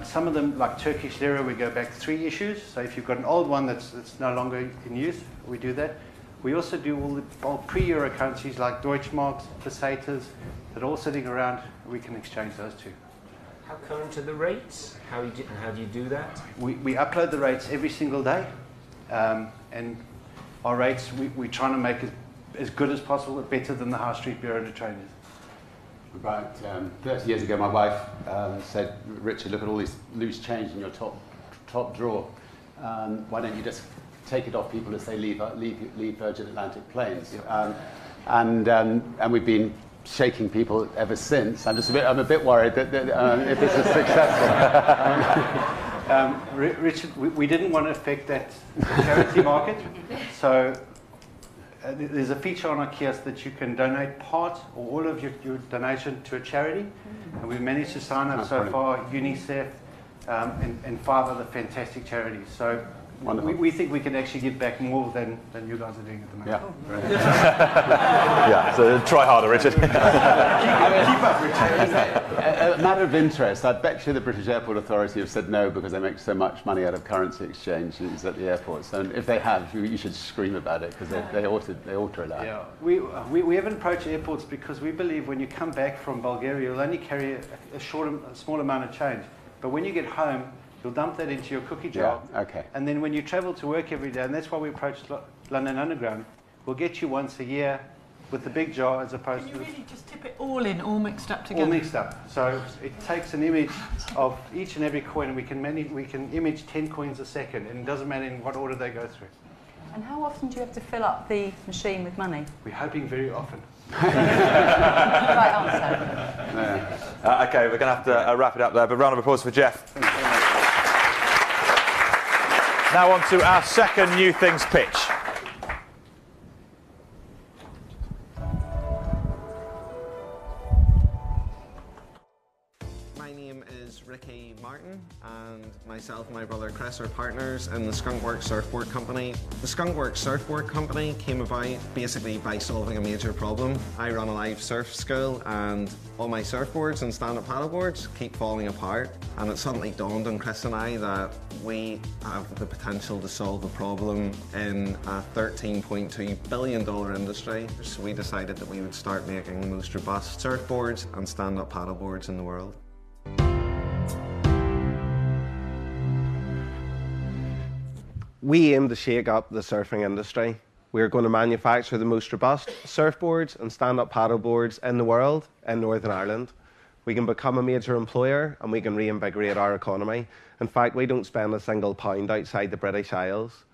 M: Some of them, like Turkish lira, we go back 3 issues. So if you've got an old one that's no longer in use, we do that. We also do all the old pre-euro currencies like Deutschmarks, pesetas, that are all sitting around. We can exchange those too.
A: How current are the rates? How do you do that?
M: We upload the rates every single day, and our rates we're trying to make as good as possible, but better than the High Street Bureau de Trade is.
C: About 30 years ago, my wife said, "Richard, look at all this loose change in your top drawer. Why don't you just take it off people as they leave Virgin Atlantic planes?" Yep. And we've been shaking people ever since. I'm a bit worried that if this is successful.
M: Richard, we didn't want to affect that charity market, so there's a feature on our kiosk that you can donate part or all of your donation to a charity, and we've managed to sign up so far UNICEF and 5 other fantastic charities. So we think we can actually give back more than you guys are doing at the moment.
C: Yeah,
B: Yeah, so try harder, Richard.
C: keep up, Richard. A matter of interest, I bet you the British Airport Authority have said no because they make so much money out of currency exchanges at the airports. And if they have, you should scream about it because they ought to allow it.
M: Yeah, we haven't approached airports because we believe when you come back from Bulgaria, you'll only carry a small amount of change. But when you get home, you'll dump that into your cookie jar.
C: Yeah, okay.
M: And then when you travel to work every day, and that's why we approached London Underground, we'll get you once a year with the big jar as opposed to...
D: Can you really just tip it all in, all mixed up together?
M: All mixed up. So it takes an image of each and every coin, and we can image 10 coins a second, and it doesn't matter in what order they go through.
F: And how often do you have to fill up the machine with money?
M: We're hoping very often.
F: Right answer.
B: Okay, we're going to have to wrap it up there, but round of applause for Jeff. Now on to our second New Things pitch.
N: My name is Ricky Martin, and myself and my brother Chris are partners in the Skunkworks Surfboard Company. The Skunkworks Surfboard Company came about basically by solving a major problem. I run a live surf school, and all my surfboards and stand-up paddleboards keep falling apart, and it suddenly dawned on Chris and I that we have the potential to solve a problem in a $13.2 billion industry. So we decided that we would start making the most robust surfboards and stand-up paddleboards in the world. We aim to shake up the surfing industry. We're going to manufacture the most robust surfboards and stand-up paddleboards in the world in Northern Ireland. We can become a major employer and we can reinvigorate our economy. In fact, we don't spend a single pound outside the British Isles.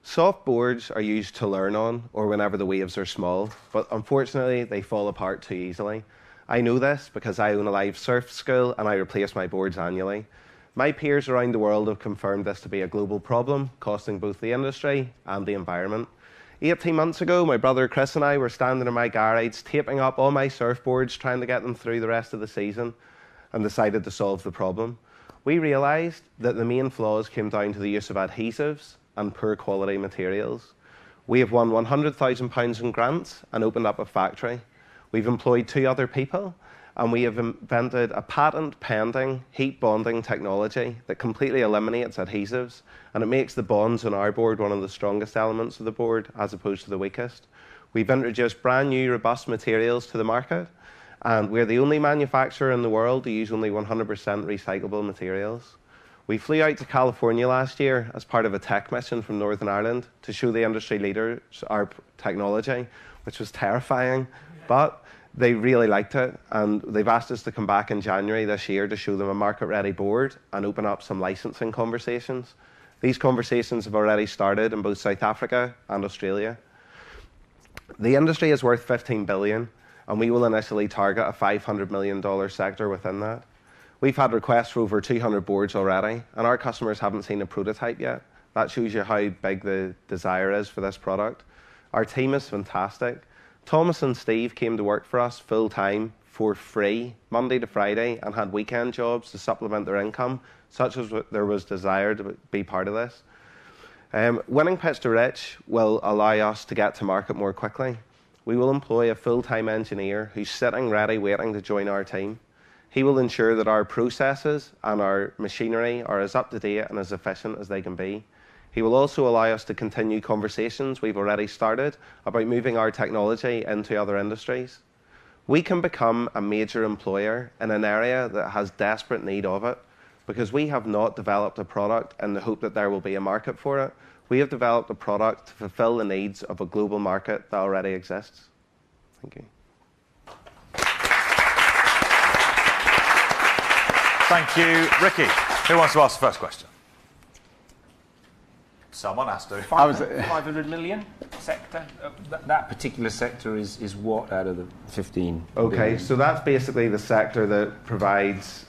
N: Soft boards are used to learn on or whenever the waves are small, but unfortunately they fall apart too easily. I know this because I own a live surf school and I replace my boards annually.
O: My peers around the world have confirmed this to be a global problem, costing both the industry and the environment. 18 months ago, my brother Chris and I were standing in my garage, taping up all my surfboards, trying to get them through the rest of the season, and decided to solve the problem. We realised that the main flaws came down to the use of adhesives and poor quality materials. We have won £100,000 in grants and opened up a factory. We've employed 2 other people, and we have invented a patent-pending heat bonding technology that completely eliminates adhesives, and it makes the bonds on our board one of the strongest elements of the board as opposed to the weakest. We've introduced brand new robust materials to the market, and we're the only manufacturer in the world to use only 100% recyclable materials. We flew out to California last year as part of a tech mission from Northern Ireland to show the industry leaders our technology, which was terrifying, but they really liked it, and they've asked us to come back in January this year to show them a market-ready board and open up some licensing conversations. These conversations have already started in both South Africa and Australia. The industry is worth $15 billion, and we will initially target a $500 million sector within that. We've had requests for over 200 boards already, and our customers haven't seen a prototype yet. That shows you how big the desire is for this product. Our team is fantastic. Thomas and Steve came to work for us full-time for free, Monday to Friday, and had weekend jobs to supplement their income, such as there was desire to be part of this. Winning Pitch to Rich will allow us to get to market more quickly. We will employ a full-time engineer who's sitting ready, waiting to join our team. He will ensure that our processes and our machinery are as up-to-date and as efficient as they can be. He will also allow us to continue conversations we've already started about moving our technology into other industries. We can become a major employer in an area that has desperate need of it, because we have not developed a product in the hope that there will be a market for it. We have developed a product to fulfill the needs of a global market that already exists. Thank you.
B: Thank you, Ricky. Who wants to ask the first question? Someone has to.
A: 500 million sector? That particular sector is what out of the 15?
O: Okay,
A: billion?
O: so that's basically the sector that provides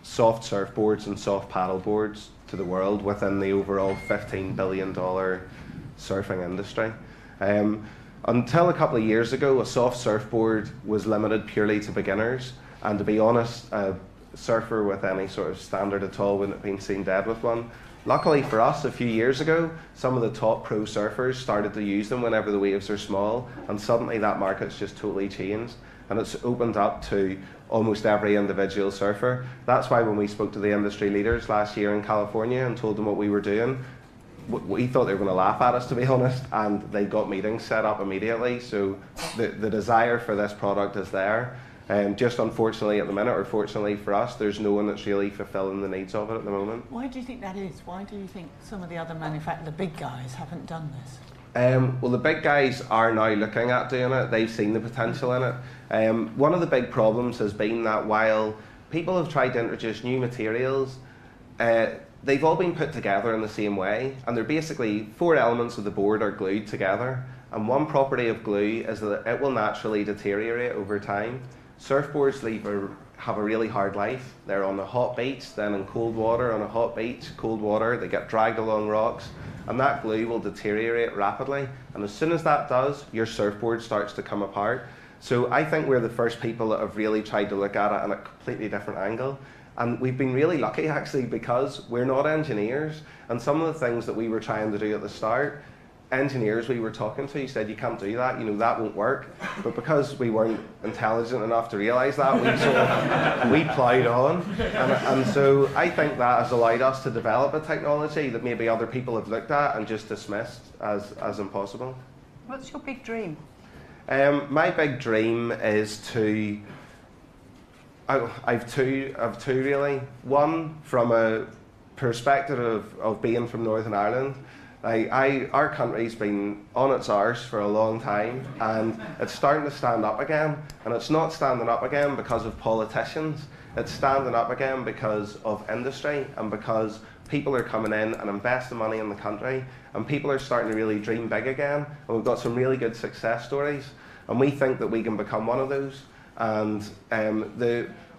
O: soft surfboards and soft paddle boards to the world within the overall $15 billion surfing industry. Until a couple of years ago, a soft surfboard was limited purely to beginners, and to be honest, a surfer with any sort of standard at all wouldn't have been seen dead with one. Luckily for us, a few years ago, some of the top pro surfers started to use them whenever the waves are small, and suddenly that market's just totally changed, and it's opened up to almost every individual surfer. That's why when we spoke to the industry leaders last year in California and told them what we were doing, we thought they were going to laugh at us, to be honest, and they got meetings set up immediately. So the desire for this product is there. Just unfortunately at the minute, or fortunately for us, there's no one that's really fulfilling the needs of it at the moment.
D: Why do you think that is? Why do you think some of the other the big guys haven't done this?
O: Well, the big guys are now looking at doing it. They've seen the potential in it. One of the big problems has been that while people have tried to introduce new materials, they've all been put together in the same way, and they're basically 4 elements of the board are glued together, and one property of glue is that it will naturally deteriorate over time. Surfboards have a really hard life. They're on a hot beach, then in cold water, on a hot beach, cold water, they get dragged along rocks, and that glue will deteriorate rapidly, and as soon as that does, your surfboard starts to come apart. So I think we're the first people that have really tried to look at it at a completely different angle. And we've been really lucky, actually, because we're not engineers, and some of the things that we were trying to do at the start, engineers we were talking to said, you can't do that, that won't work. But because we weren't intelligent enough to realise that, we ploughed on. And so I think that has allowed us to develop a technology that maybe other people have looked at and just dismissed as impossible.
F: What's your big dream?
O: My big dream is to... I've two really. One, from a perspective of being from Northern Ireland. Our country's been on its arse for a long time, and it's starting to stand up again. And it's not standing up again because of politicians. It's standing up again because of industry, and because people are coming in and investing money in the country, and people are starting to really dream big again. And we've got some really good success stories, and we think that we can become one of those. And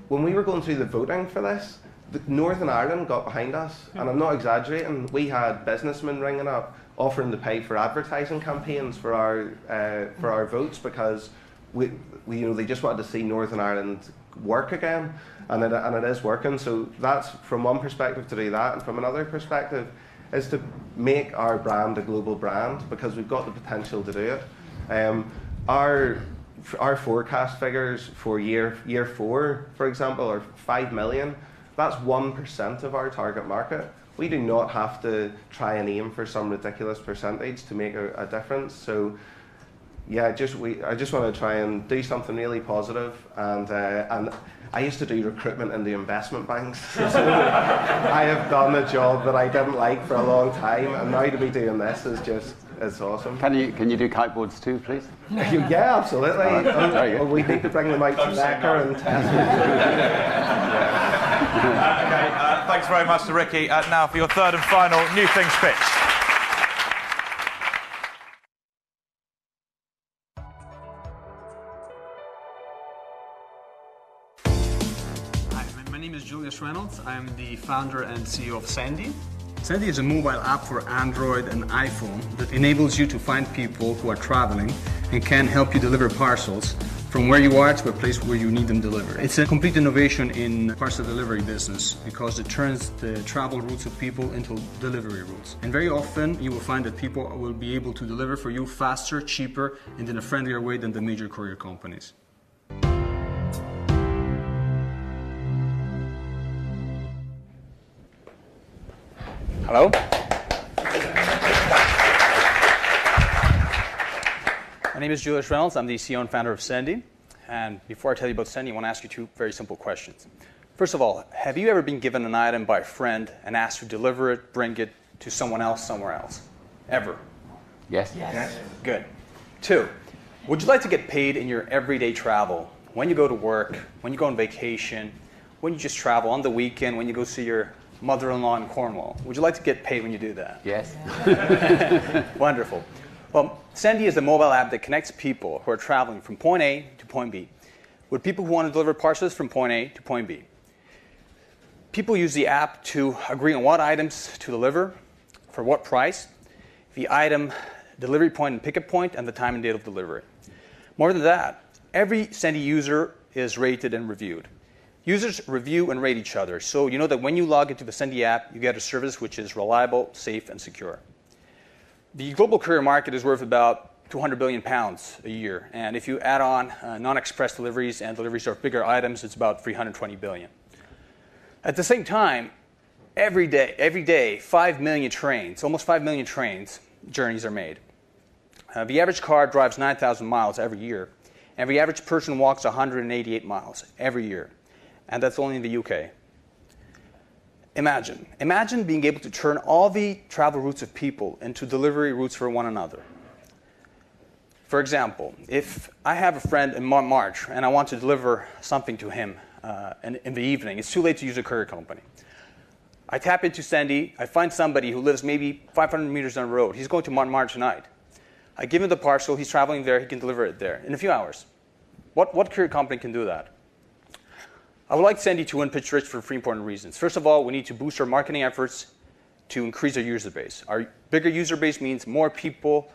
O: when we were going through the voting for this, Northern Ireland got behind us, and I'm not exaggerating. We had businessmen ringing up, offering to pay for advertising campaigns for our votes because we they just wanted to see Northern Ireland work again, and it is working. So that's from one perspective to do that, and from another perspective is to make our brand a global brand because we've got the potential to do it. Our forecast figures for year 4, for example, are 5 million. That's 1% of our target market. We do not have to try and aim for some ridiculous percentage to make a difference. So, yeah, I just want to try and do something really positive. And I used to do recruitment in the investment banks. So I have done a job that I didn't like for a long time, and now to be doing this is awesome.
C: Can you do kiteboards too, please?
O: Yeah, absolutely. We need to bring them out to Necker and test them.
B: Okay, thanks very much to Ricky. Now for your third and final New Things pitch.
P: Hi, my name is Julius Reynolds. I'm the founder and CEO of Sandy. Sandy is a mobile app for Android and iPhone that enables you to find people who are traveling and can help you deliver parcels from where you are to a place where you need them delivered. It's a complete innovation in parcel delivery business because it turns the travel routes of people into delivery routes. And very often you will find that people will be able to deliver for you faster, cheaper, and in a friendlier way than the major courier companies.
Q: Hello? My name is Julius Reynolds. I'm the CEO and founder of Sandy. And before I tell you about Sandy, I want to ask you 2 very simple questions. First of all, have you ever been given an item by a friend and asked to deliver it, bring it to someone else somewhere else? Ever?
C: Yes.
Q: Yes. Good. 2, would you like to get paid in your everyday travel? When you go to work, when you go on vacation, when you just travel on the weekend, when you go see your mother-in-law in Cornwall. Would you like to get paid when you do that?
C: Yes.
Q: Wonderful. Well, Sandy is a mobile app that connects people who are traveling from point A to point B with people who want to deliver parcels from point A to point B. People use the app to agree on what items to deliver, for what price, the item, delivery point and pickup point, and the time and date of delivery. More than that, every Sandy user is rated and reviewed. Users review and rate each other, so you know that when you log into the Sandy app, you get a service which is reliable, safe, and secure. The global courier market is worth about £200 billion a year, and if you add on non-express deliveries and deliveries of bigger items, it's about $320 billion. At the same time, every day, 5 million trains, almost 5 million trains, journeys are made. The average car drives 9,000 miles every year, and the average person walks 188 miles every year, and that's only in the UK. Imagine being able to turn all the travel routes of people into delivery routes for one another. For example, if I have a friend in Montmartre and I want to deliver something to him in the evening, it's too late to use a courier company. I tap into Sandy, I find somebody who lives maybe 500 meters down the road. He's going to Montmartre tonight. I give him the parcel, he's traveling there, he can deliver it there in a few hours. What courier company can do that? I would like Sandy to win Pitch Rich for 3 important reasons. First of all, we need to boost our marketing efforts to increase our user base. Our bigger user base means more people,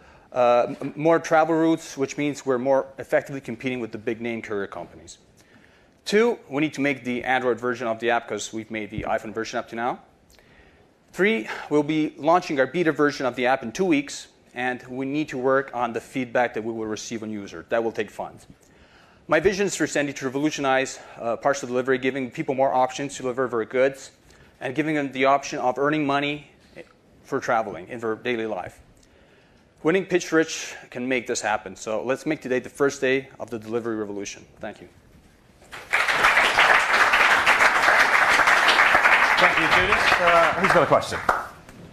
Q: more travel routes, which means we're more effectively competing with the big name courier companies. 2, we need to make the Android version of the app because we've made the iPhone version up to now. 3, we'll be launching our beta version of the app in 2 weeks, and we need to work on the feedback that we will receive on user. That will take funds. My vision is for Sandy to revolutionize parcel delivery, giving people more options to deliver their goods and giving them the option of earning money for traveling in their daily life. Winning Pitch Rich can make this happen. So let's make today the first day of the delivery revolution. Thank you.
B: Thank you, Judith. Who's got a question?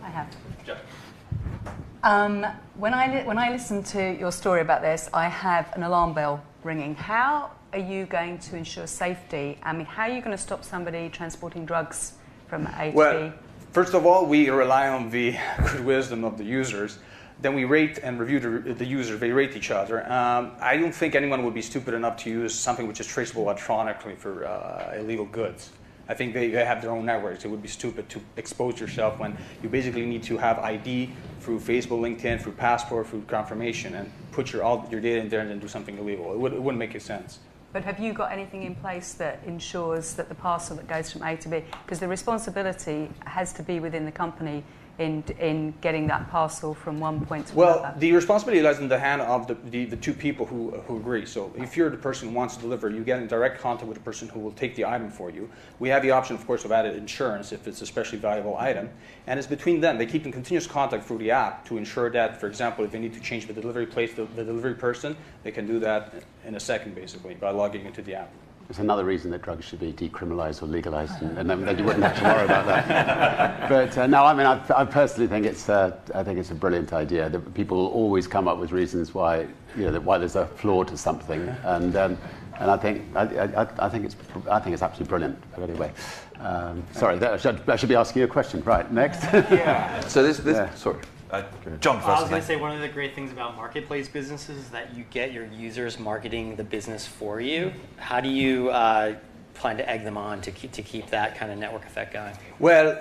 F: I have. When I listen to your story about this, I have an alarm bell ringing. How are you going to ensure safety? I mean, how are you going to stop somebody transporting drugs from A to B?
Q: First of all, we rely on the good wisdom of the users. Then we rate and review the users. They rate each other. I don't think anyone would be stupid enough to use something which is traceable electronically for illegal goods. I think they have their own networks. It would be stupid to expose yourself when you basically need to have ID through Facebook, LinkedIn, through passport, through confirmation, and put all your data in there and then do something illegal. It wouldn't make sense.
F: But have you got anything in place that ensures that the parcel that goes from A to B, because the responsibility has to be within the company in getting that parcel from one point to another?
Q: Well, the responsibility lies in the hand of the two people who agree. So if you're the person who wants to deliver, you get in direct contact with the person who will take the item for you. We have the option, of course, of added insurance if it's a especially valuable item. And it's between them. They keep in continuous contact through the app to ensure that, for example, if they need to change the delivery place, the delivery person, they can do that in a second, basically, by logging into the app.
C: It's another reason that drugs should be decriminalised or legalised, and then you wouldn't have to worry about that. But no, I mean, I personally think it's a brilliant idea. That people will always come up with reasons why why there's a flaw to something, and I think it's absolutely brilliant. But anyway, sorry, I should be asking you a question. Right, next.
B: Yeah. So this sorry. John first.
E: I was going to say one of the great things about marketplace businesses is that you get your users marketing the business for you. How do you plan to egg them on to keep that kind of network effect going?
Q: Well,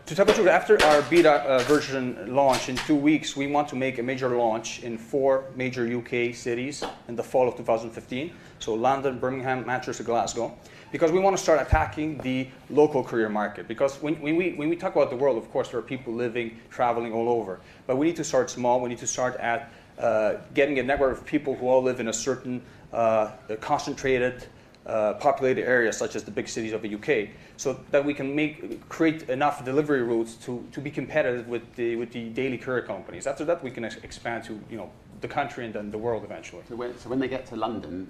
Q: to tell the truth, after our beta version launch in 2 weeks, we want to make a major launch in 4 major UK cities in the fall of 2015. So London, Birmingham, Manchester, Glasgow. Because we want to start attacking the local career market. Because when we talk about the world, of course, there are people living, traveling all over. But we need to start small. We need to start at getting a network of people who all live in a certain concentrated, populated area, such as the big cities of the UK, so that we can create enough delivery routes to be competitive with the daily courier companies. After that, we can expand to the country and then the world eventually.
C: So when they get to London,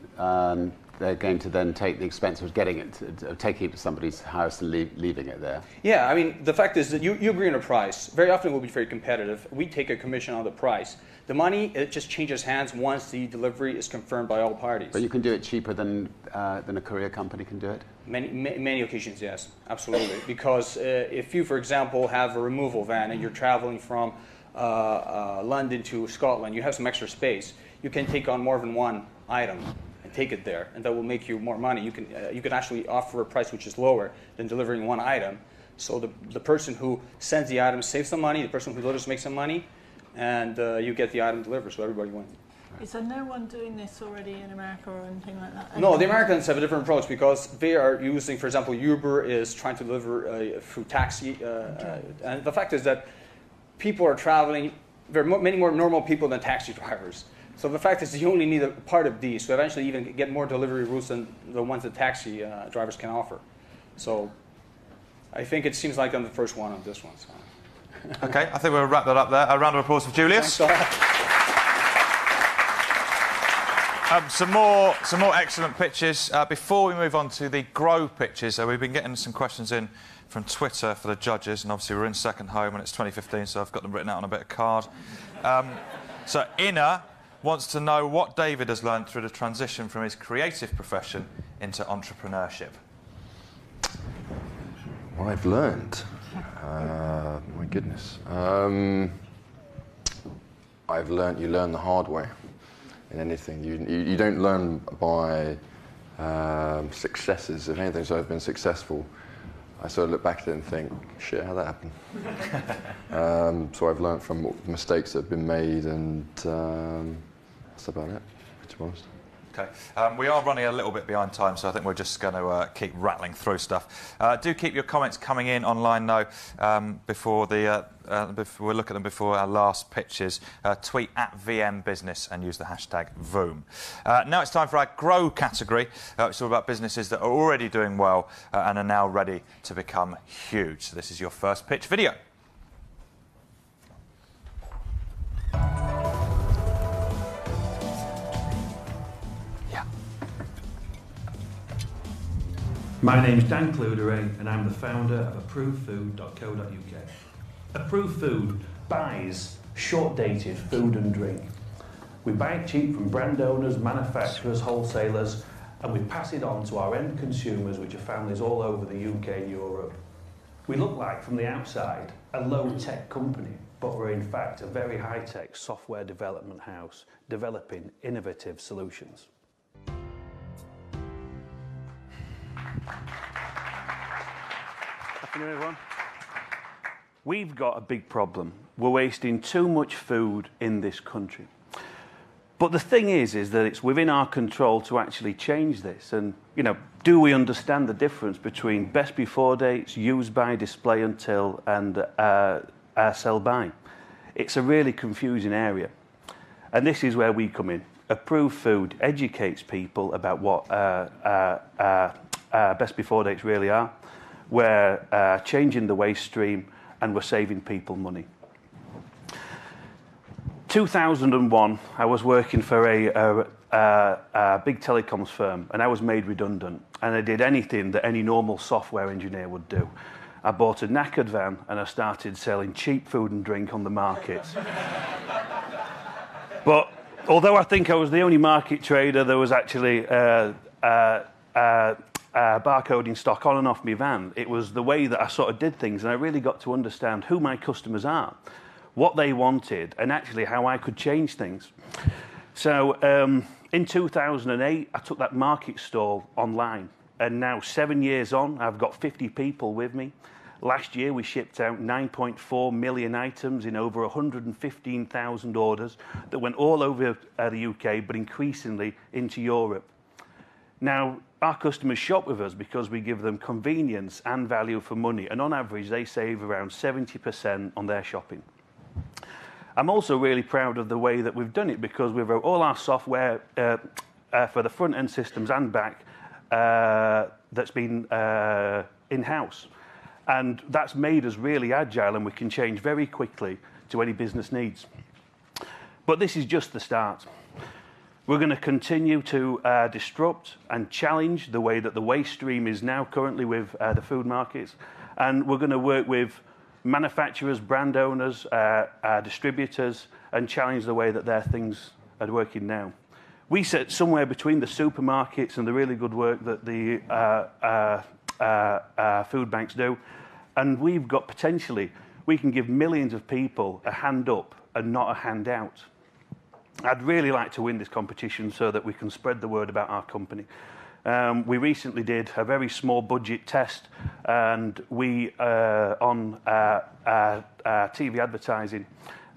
C: they're going to then take the expense of taking it to somebody's house and leaving it there.
Q: Yeah, I mean, the fact is that you agree on a price. Very often it will be very competitive. We take a commission on the price. The money, it just changes hands once the delivery is confirmed by all parties.
C: But you can do it cheaper than a courier company can do it?
Q: Many occasions, yes, absolutely. Because if you, for example, have a removal van and you're traveling from London to Scotland, you have some extra space, you can take on more than one item and take it there, and that will make you more money. You can actually offer a price which is lower than delivering one item. So the person who sends the item saves some money, the person who delivers makes some money, and you get the item delivered, so everybody wins.
D: Is there no one doing this already in America or anything like that?
Q: No, the Americans have a different approach because they are using, for example, Uber is trying to deliver through taxi, and the fact is that people are traveling, there are many more normal people than taxi drivers. So the fact is you only need a part of these to eventually even get more delivery routes than the ones that taxi drivers can offer. So I think it seems like I'm the first one on this one. So.
B: Okay, I think we'll wrap that up there. A round of applause for Julius. Some more excellent pitches. Before we move on to the Grow pitches, we've been getting some questions in from Twitter for the judges, and obviously we're in second home and it's 2015, so I've got them written out on a bit of card. So Inna wants to know what David has learned through the transition from his creative profession into entrepreneurship.
G: What I've learned? My goodness. I've learned you learn the hard way in anything. You don't learn by successes. If anything, so I've been successful, I sort of look back at it and think, shit, how'd that happen? So I've learned from mistakes that have been made, and that's about it, to be honest.
B: Okay, we are running a little bit behind time, so I think we're just going to keep rattling through stuff. Do keep your comments coming in online, though, before we'll look at them before our last pitches. Tweet at VM Business and use the hashtag VOOM. Now it's time for our Grow category. It's all about businesses that are already doing well and are now ready to become huge. So this is your first pitch video.
R: My name is Dan Cluderay and I'm the founder of ApprovedFood.co.uk. Approved Food buys short-dated food and drink. We buy it cheap from brand owners, manufacturers, wholesalers, and we pass it on to our end consumers, which are families all over the UK and Europe. We look like, from the outside, a low-tech company, but we're in fact a very high-tech software development house developing innovative solutions.
S: afternoon, everyone. We've got a big problem. We're wasting too much food in this country. But the thing is that it's within our control to actually change this. And, you know, do we understand the difference between best before dates, use by, display until, and sell by? It's a really confusing area. And this is where we come in. Approved Food educates people about what best before dates really are. We're changing the waste stream, and we're saving people money. 2001, I was working for a big telecoms firm, and I was made redundant. And I did anything that any normal software engineer would do. I bought a knackered van, and I started selling cheap food and drink on the markets. But although I think I was the only market trader, there was actually barcoding stock on and off my van. It was the way that I sort of did things, and I really got to understand who my customers are, what they wanted, and actually how I could change things. So in 2008, I took that market stall online, and now 7 years on, I've got 50 people with me. Last year, we shipped out 9.4 million items in over 115,000 orders that went all over the UK, but increasingly into Europe. Now, our customers shop with us because we give them convenience and value for money, and on average, they save around 70% on their shopping. I'm also really proud of the way that we've done it, because we wrote all our software for the front-end systems and back that's been in-house. And that's made us really agile, and we can change very quickly to any business needs. But this is just the start. We're going to continue to disrupt and challenge the way that the waste stream is now currently with the food markets. And we're going to work with manufacturers, brand owners, distributors, and challenge the way that their things are working now. We sit somewhere between the supermarkets and the really good work that the food banks do. And we've got potentially, we can give millions of people a hand up and not a hand out. I'd really like to win this competition so that we can spread the word about our company. We recently did a very small budget test, and we on TV advertising,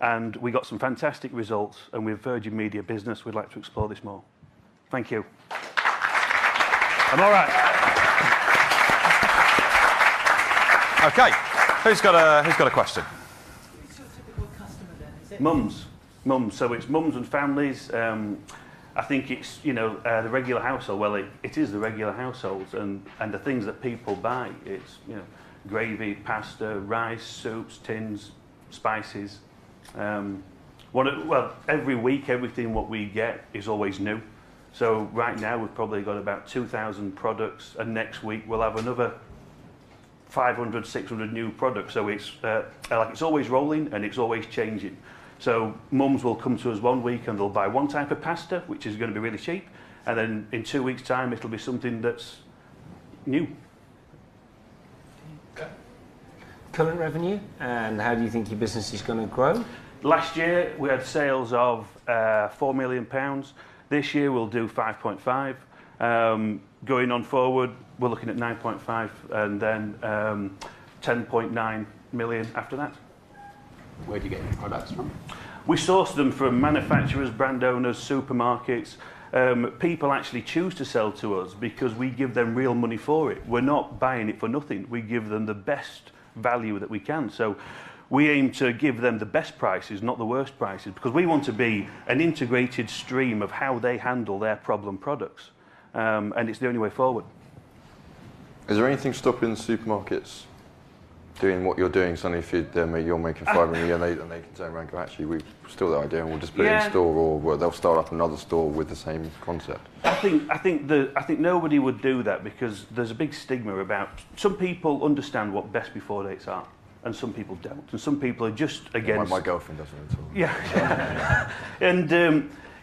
S: and we got some fantastic results. And with Virgin Media Business, we'd like to explore this more. Thank you. I'm all right.
B: Okay, who's got a question?
D: Who's your typical customer then? Is it
S: Mums. So it's mums and families. I think it's, you know, the regular household. Well, it is the regular households, and the things that people buy. It's, you know, gravy, pasta, rice, soups, tins, spices. Well, every week, everything what we get is always new. So right now we've probably got about 2,000 products, and next week we'll have another 500, 600 new products. So it's like it's always rolling and it's always changing. So mums will come to us one week and they'll buy one type of pasta, which is going to be really cheap, and then in 2 weeks' time it'll be something that's new.
T: Current revenue, and how do you think your business is going to grow?
S: Last year we had sales of £4 million. This year we'll do 5.5. Going on forward, we're looking at 9.5 and then 10.9 million after that.
C: Where do you get your products from?
S: We source them from manufacturers, brand owners, supermarkets. People actually choose to sell to us because we give them real money for it. We're not buying it for nothing. We give them the best value that we can. So we aim to give them the best prices, not the worst prices, because we want to be an integrated stream of how they handle their problem products. And it's the only way forward.
G: Is there anything stopping supermarkets doing what you're doing? Suddenly, if you're making £5 million, and they can turn around and go, actually, we've still that idea, and we'll just put it in store, or they'll start up another store with the same concept.
S: I think nobody would do that because there's a big stigma about. Some people understand what best before dates are, and some people don't, and some people are just against.
G: My girlfriend doesn't at all.
S: Yeah, and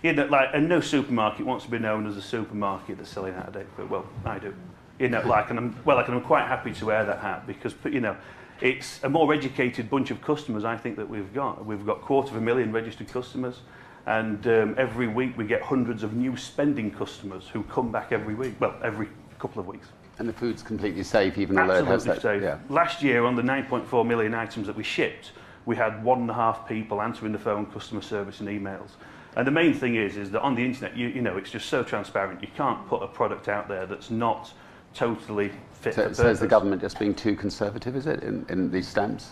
S: you know, like, and no supermarket wants to be known as a supermarket that's selling out of date food. Well, I do. You know, like, and I'm quite happy to wear that hat because, you know, it's a more educated bunch of customers. I think that we've got 250,000 registered customers, and every week we get hundreds of new spending customers who come back every week. Well, every couple of weeks.
C: And the food's completely safe, even though it has that.
S: Absolutely safe.
C: Yeah.
S: Last year, on the 9.4 million items that we shipped, we had 1.5 people answering the phone, customer service and emails. And the main thing is that on the internet, you know, it's just so transparent. You can't put a product out there that's not totally fit for purpose.
C: So is the government just being too conservative, is it, in these stamps?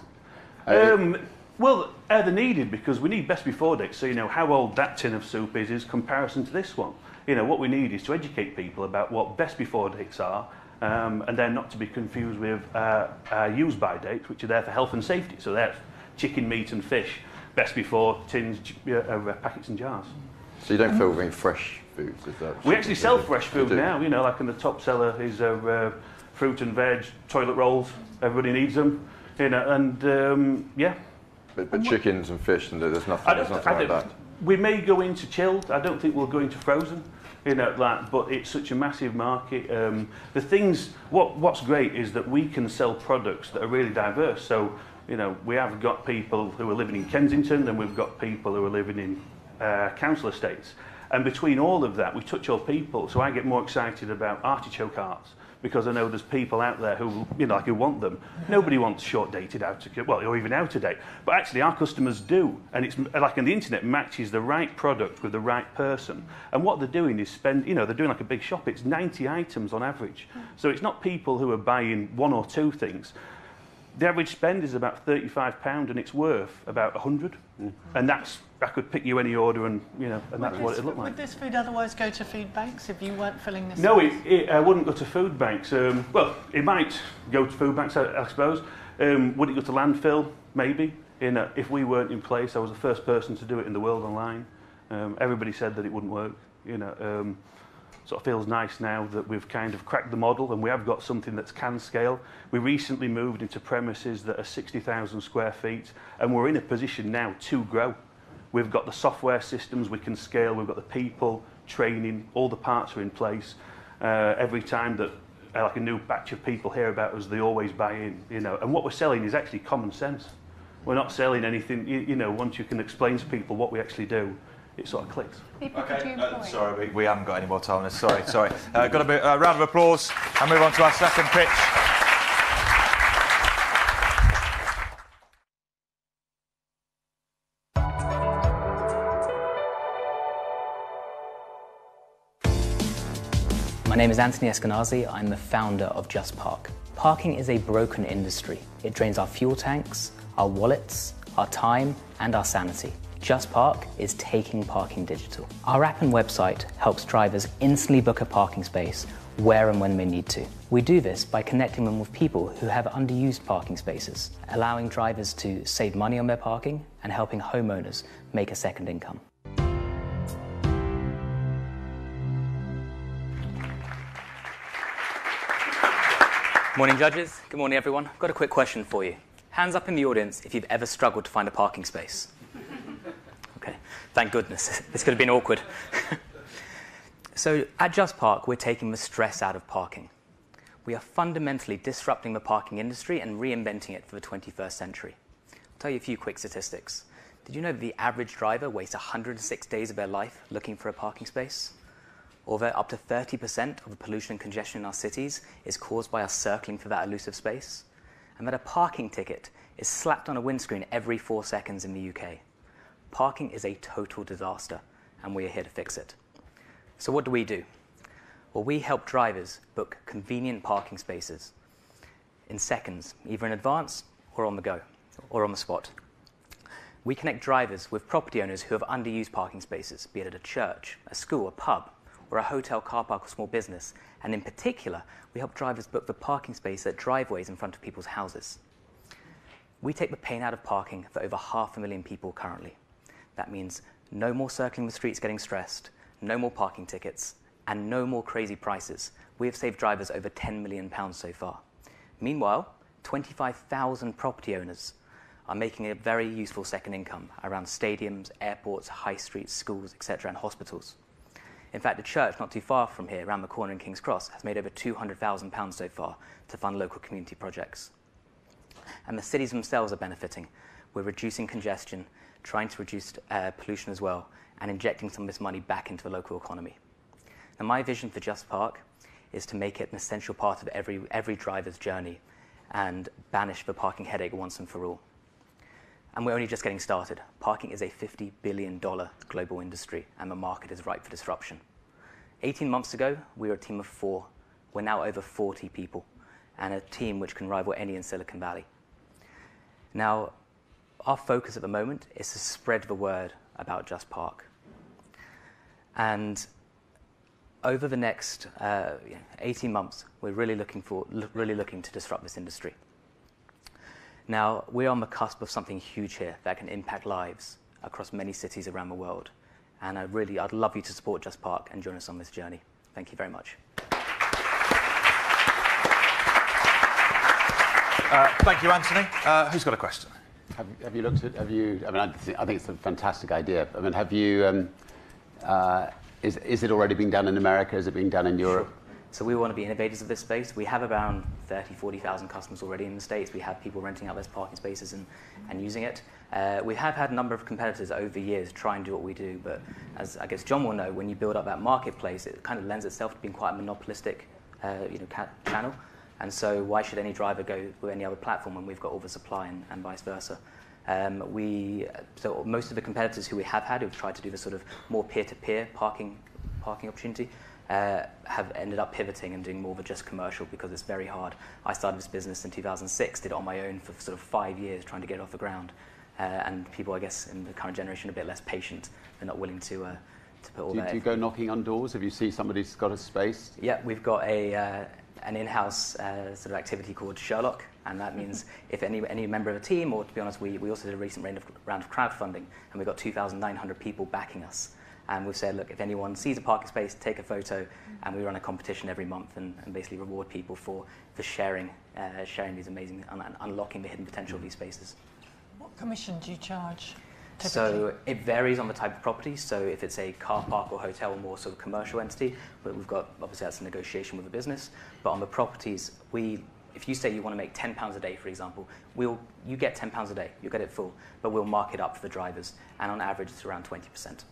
S: Well, they're needed because we need best before dates. So, you know, how old that tin of soup is comparison to this one. You know, what we need is to educate people about what best before dates are, and then not to be confused with use by dates, which are there for health and safety. So that's chicken, meat and fish, best before tins, packets and jars.
G: So you don't fill with any fresh foods? Is that
S: we actually sell fresh food now, you know, like, and the top seller is fruit and veg, toilet rolls, everybody needs them, you know, and yeah.
G: But chickens and fish, and there's nothing like that?
S: We may go into chilled, I don't think we'll go into frozen. You know, like, but it's such a massive market. The things, what's great is that we can sell products that are really diverse. So, you know, we have got people who are living in Kensington, and we've got people who are living in council estates. And between all of that, we touch all people. So I get more excited about artichoke hearts because I know there's people out there who, you know, like, who want them. Nobody wants short-dated, or even out-of-date. But actually, our customers do. And it's like, and the internet matches the right product with the right person. And what they're doing is you know, they're doing like a big shop. It's 90 items on average. So it's not people who are buying 1 or 2 things. The average spend is about £35, and it's worth about 100. And that could pick you any order, and you know, and that's what it looked like.
D: Would this food otherwise go to food banks if you weren't filling this?
S: No, it wouldn't go to food banks. Well, it might go to food banks, I suppose. Would it go to landfill? Maybe. If we weren't in place, I was the first person to do it in the world online. Everybody said that it wouldn't work. You know, sort of feels nice now that we've kind of cracked the model and we have got something that can scale. We recently moved into premises that are 60,000 square feet, and we're in a position now to grow. We've got the software systems, we can scale, we've got the people, training, all the parts are in place. Every time that like a new batch of people hear about us, they always buy in, you know. And what we're selling is actually common sense. We're not selling anything, you know, once you can explain to people what we actually do, it sort of clicks.
B: Okay, sorry, we haven't got any more time on this. Sorry. Got a round of applause and move on to our second pitch.
U: My name is Anthony Eskenazi. I'm the founder of Just Park. Parking is a broken industry. It drains our fuel tanks, our wallets, our time, and our sanity. Just Park is taking parking digital. Our app and website helps drivers instantly book a parking space where and when they need to. We do this by connecting them with people who have underused parking spaces, allowing drivers to save money on their parking and helping homeowners make a second income. Morning, judges. Good morning, everyone. I've got a quick question for you. Hands up in the audience if you've ever struggled to find a parking space. Okay, thank goodness. This could have been awkward. So at Just Park, we're taking the stress out of parking. We are fundamentally disrupting the parking industry and reinventing it for the 21st century. I'll tell you a few quick statistics. Did you know that the average driver wastes 106 days of their life looking for a parking space? Or that up to 30% of the pollution and congestion in our cities is caused by us circling for that elusive space? And that a parking ticket is slapped on a windscreen every 4 seconds in the UK. Parking is a total disaster, and we are here to fix it. So what do? Well, we help drivers book convenient parking spaces in seconds, either in advance or on the go, or on the spot. We connect drivers with property owners who have underused parking spaces, be it at a church, a school, a pub, or a hotel, car park, or small business. And in particular, we help drivers book the parking space at driveways in front of people's houses. We take the pain out of parking for over 500,000 people currently. That means no more circling the streets getting stressed, no more parking tickets, and no more crazy prices. We have saved drivers over £10 million so far. Meanwhile, 25,000 property owners are making a very useful second income around stadiums, airports, high streets, schools, etc., and hospitals. In fact, a church not too far from here, around the corner in King's Cross, has made over £200,000 so far to fund local community projects. And the cities themselves are benefiting. We're reducing congestion, trying to reduce pollution as well, and injecting some of this money back into the local economy. Now, my vision for Just Park is to make it an essential part of every driver's journey and banish the parking headache once and for all. And we're only just getting started. Parking is a $50 billion global industry, and the market is ripe for disruption. 18 months ago, we were a team of 4. We're now over 40 people, and a team which can rival any in Silicon Valley. Now, our focus at the moment is to spread the word about Just Park. And over the next 18 months, we're really looking to disrupt this industry. Now, we're on the cusp of something huge here that can impact lives across many cities around the world. And I'd love you to support Just Park and join us on this journey. Thank you very much.
B: Thank you, Anthony. Who's got a question?
C: Have you looked at? I mean, I think it's a fantastic idea. I mean, have you? Is it already being done in America? Is it being done in Europe?
U: Sure. So we want to be innovators of this space. We have around 40,000 customers already in the States. We have people renting out those parking spaces and using it. We have had a number of competitors over the years try and do what we do, but as I guess John will know, when you build up that marketplace, it kind of lends itself to being quite a monopolistic channel. And so why should any driver go with any other platform when we've got all the supply and vice versa? So most of the competitors who we have had who've tried to do the sort of more peer-to-peer parking opportunity have ended up pivoting and doing more of a just commercial because it's very hard. I started this business in 2006, did it on my own for sort of 5 years trying to get it off the ground. And people, I guess, in the current generation are a bit less patient. They're not willing to put all that.
C: Do you go knocking on doors if you see somebody's got a space?
U: Yeah, we've got an in-house sort of activity called Sherlock, and that means if any member of a team, or to be honest, we also did a recent round of crowdfunding, and we've got 2,900 people backing us. And we've said, look, if anyone sees a parking space, take a photo, and we run a competition every month and basically reward people for sharing these amazing, and unlocking the hidden potential of these spaces.
D: What commission do you charge? Typically?
U: So it varies on the type of property. So if it's a car park or hotel, more sort of commercial entity, but we've got, obviously that's a negotiation with the business. But on the properties, if you say you want to make £10 a day, for example, you get £10 a day, you get it full, but we'll mark it up for the drivers. And on average, it's around 20%.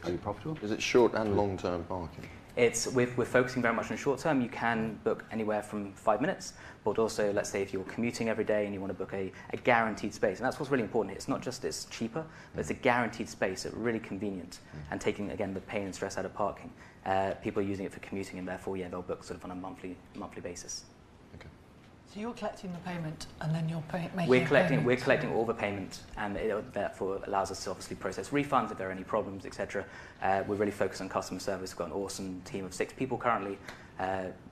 C: Are you profitable?
G: Is it short and long-term parking?
U: We're focusing very much on short term. You can book anywhere from 5 minutes, but also, let's say if you're commuting every day and you want to book a guaranteed space, and that's what's really important. It's not just it's cheaper, but it's a guaranteed space, it's really convenient, and taking, again, the pain and stress out of parking. People are using it for commuting, and therefore, yeah, they'll book sort of on a monthly basis.
D: So you're collecting the payment, and then you're making
U: We're collecting all the payment, and it therefore allows us to obviously process refunds if there are any problems, etc. We're really focused on customer service. We've got an awesome team of 6 people currently,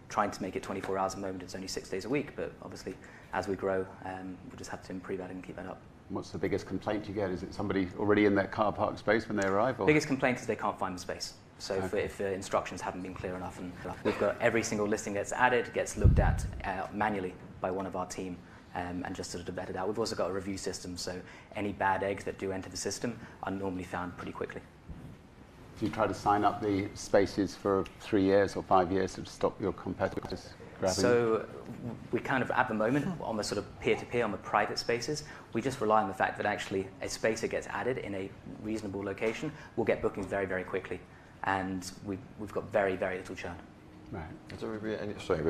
U: trying to make it 24 hours a moment. It's only 6 days a week, but obviously as we grow, we'll just have to improve that and keep that up.
C: What's the biggest complaint you get? Is it somebody already in that car park space when they arrive? Or?
U: Biggest complaint is they can't find the space. So if the instructions haven't been clear enough, and we've got every single listing that's added gets looked at manually by one of our team, and just sort of vetted out. We've also got a review system, so any bad eggs that do enter the system are normally found pretty quickly.
C: Do you try to sign up the spaces for 3 years or 5 years to stop your competitors grabbing?
U: So we kind of, at the moment, on the sort of peer-to-peer, on the private spaces, we just rely on the fact that actually a space that gets added in a reasonable location will get bookings very, very quickly. And we've got very, very little churn.
G: Right. Have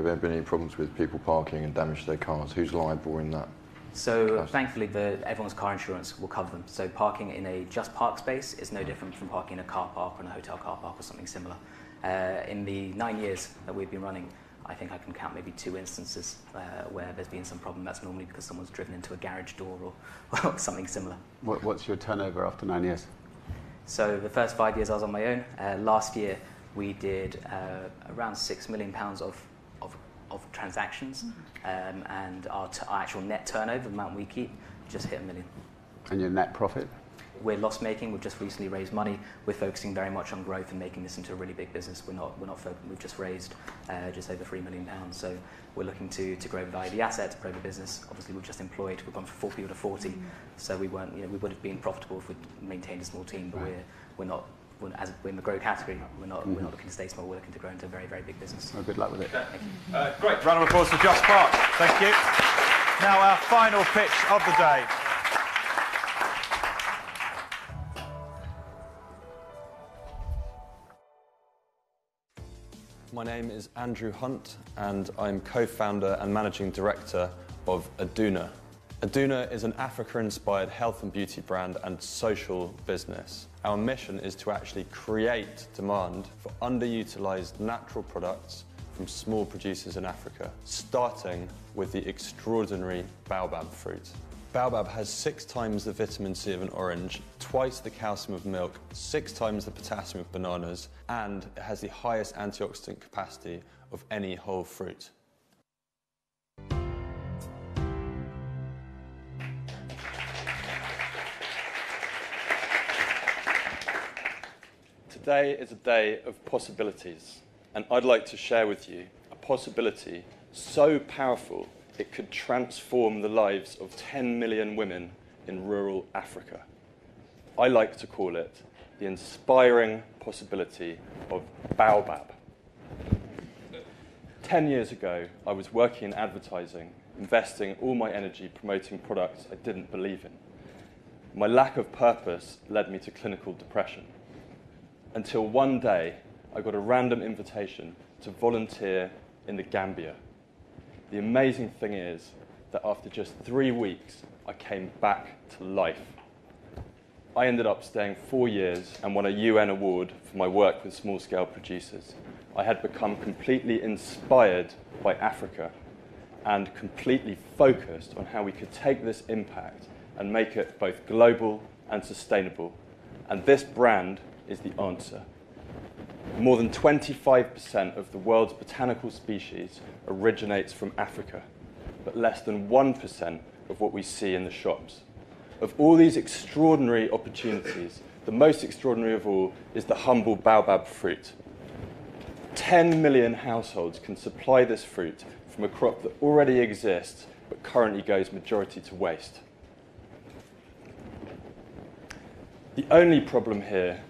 G: there been any problems with people parking and damage to their cars? Who's liable in that?
U: So thankfully, everyone's car insurance will cover them. So parking in a Just Park space is no different from parking in a car park or in a hotel car park or something similar. In the 9 years that we've been running, I think I can count maybe 2 instances where there's been some problem. That's normally because someone's driven into a garage door or something similar.
C: What's your turnover after 9 years?
U: So the first 5 years I was on my own. Last year we did around £6 million of transactions, and our actual net turnover, the amount we keep, just hit $1 million.
C: And your net profit?
U: We're loss making. We've just recently raised money. We're focusing very much on growth and making this into a really big business. We've just raised just over £3 million. So we're looking to grow the value of the asset, grow the business. Obviously, we've just employed. We've gone from 4 people to 40. So we weren't. We would have been profitable if we'd maintained a small team. But we're not. As we're in the grow category, we're not looking to stay small. We're looking to grow into a very, very big business.
C: Well, good luck with it.
U: Thank you.
B: Great. Round of applause for Just Park. Thank you. Now our final pitch of the day.
H: my name is Andrew Hunt and I'm co-founder and managing director of Aduna. Aduna is an Africa-inspired health and beauty brand and social business. Our mission is to actually create demand for underutilised natural products from small producers in Africa, starting with the extraordinary baobab fruit. Baobab has 6 times the vitamin C of an orange, twice the calcium of milk, 6 times the potassium of bananas, and it has the highest antioxidant capacity of any whole fruit. Today is a day of possibilities, and I'd like to share with you a possibility so powerful it could transform the lives of 10 million women in rural Africa. I like to call it the inspiring possibility of baobab. 10 years ago, I was working in advertising, investing all my energy promoting products I didn't believe in. My lack of purpose led me to clinical depression. Until one day, I got a random invitation to volunteer in the Gambia. The amazing thing is that after just 3 weeks, I came back to life. I ended up staying 4 years and won a UN award for my work with small-scale producers. I had become completely inspired by Africa and completely focused on how we could take this impact and make it both global and sustainable. And this brand is the answer. More than 25% of the world's botanical species originates from Africa, but less than 1% of what we see in the shops. Of all these extraordinary opportunities, the most extraordinary of all is the humble baobab fruit. 10 million households can supply this fruit from a crop that already exists, but currently goes majority to waste. The only problem here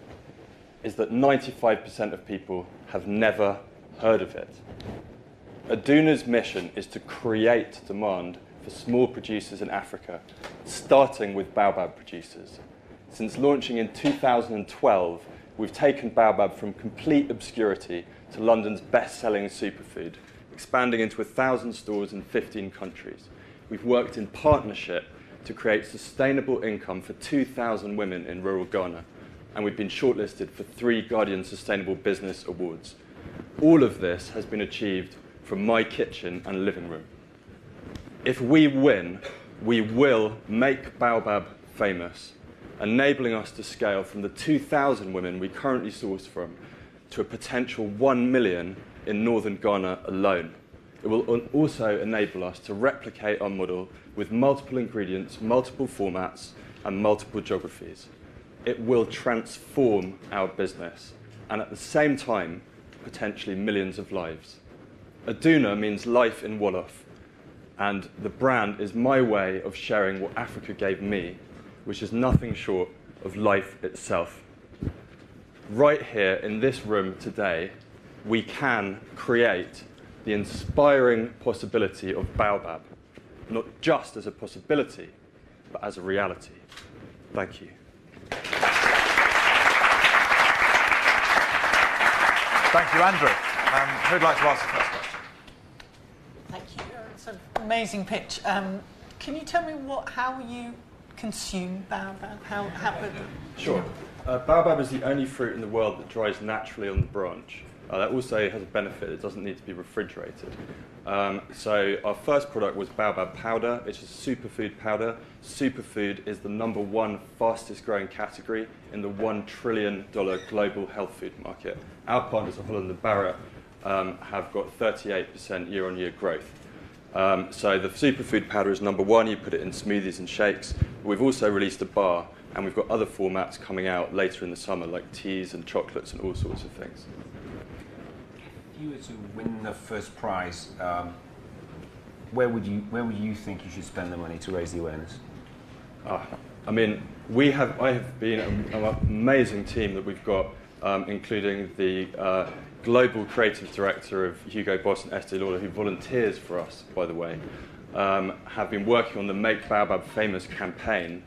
H: is that 95% of people have never heard of it. Aduna's mission is to create demand for small producers in Africa, starting with baobab producers. Since launching in 2012, we've taken baobab from complete obscurity to London's best-selling superfood, expanding into 1,000 stores in 15 countries. We've worked in partnership to create sustainable income for 2,000 women in rural Ghana, and we've been shortlisted for 3 Guardian Sustainable Business Awards. All of this has been achieved from my kitchen and living room. If we win, we will make baobab famous, enabling us to scale from the 2,000 women we currently source from to a potential 1 million in northern Ghana alone. It will also enable us to replicate our model with multiple ingredients, multiple formats, and multiple geographies. It will transform our business, and at the same time, potentially millions of lives. Aduna means life in Wolof, and the brand is my way of sharing what Africa gave me, which is nothing short of life itself. Right here in this room today, we can create the inspiring possibility of baobab, not just as a possibility, but as a reality. Thank you.
B: Thank you, Andrew. Who'd like to ask the first question?
D: Thank you. It's an amazing pitch. Can you tell me how you consume baobab?
H: Sure. Baobab is the only fruit in the world that dries naturally on the branch. That also has a benefit. It doesn't need to be refrigerated. So our first product was baobab powder. It's a superfood powder. Superfood is the #1 fastest growing category in the $1 trillion global health food market. Our partners at Holland & Barrett have got 38% year-on-year growth. So the superfood powder is #1. You put it in smoothies and shakes. We've also released a bar, and we've got other formats coming out later in the summer, like teas and chocolates and all sorts of things.
A: If you were to win the first prize, where would you think you should spend the money to raise the awareness?
H: I mean, I have been an amazing team that we've got, including the global creative director of Hugo Boss and Estee Lauder, who volunteers for us, by the way, have been working on the Make Baobab Famous campaign,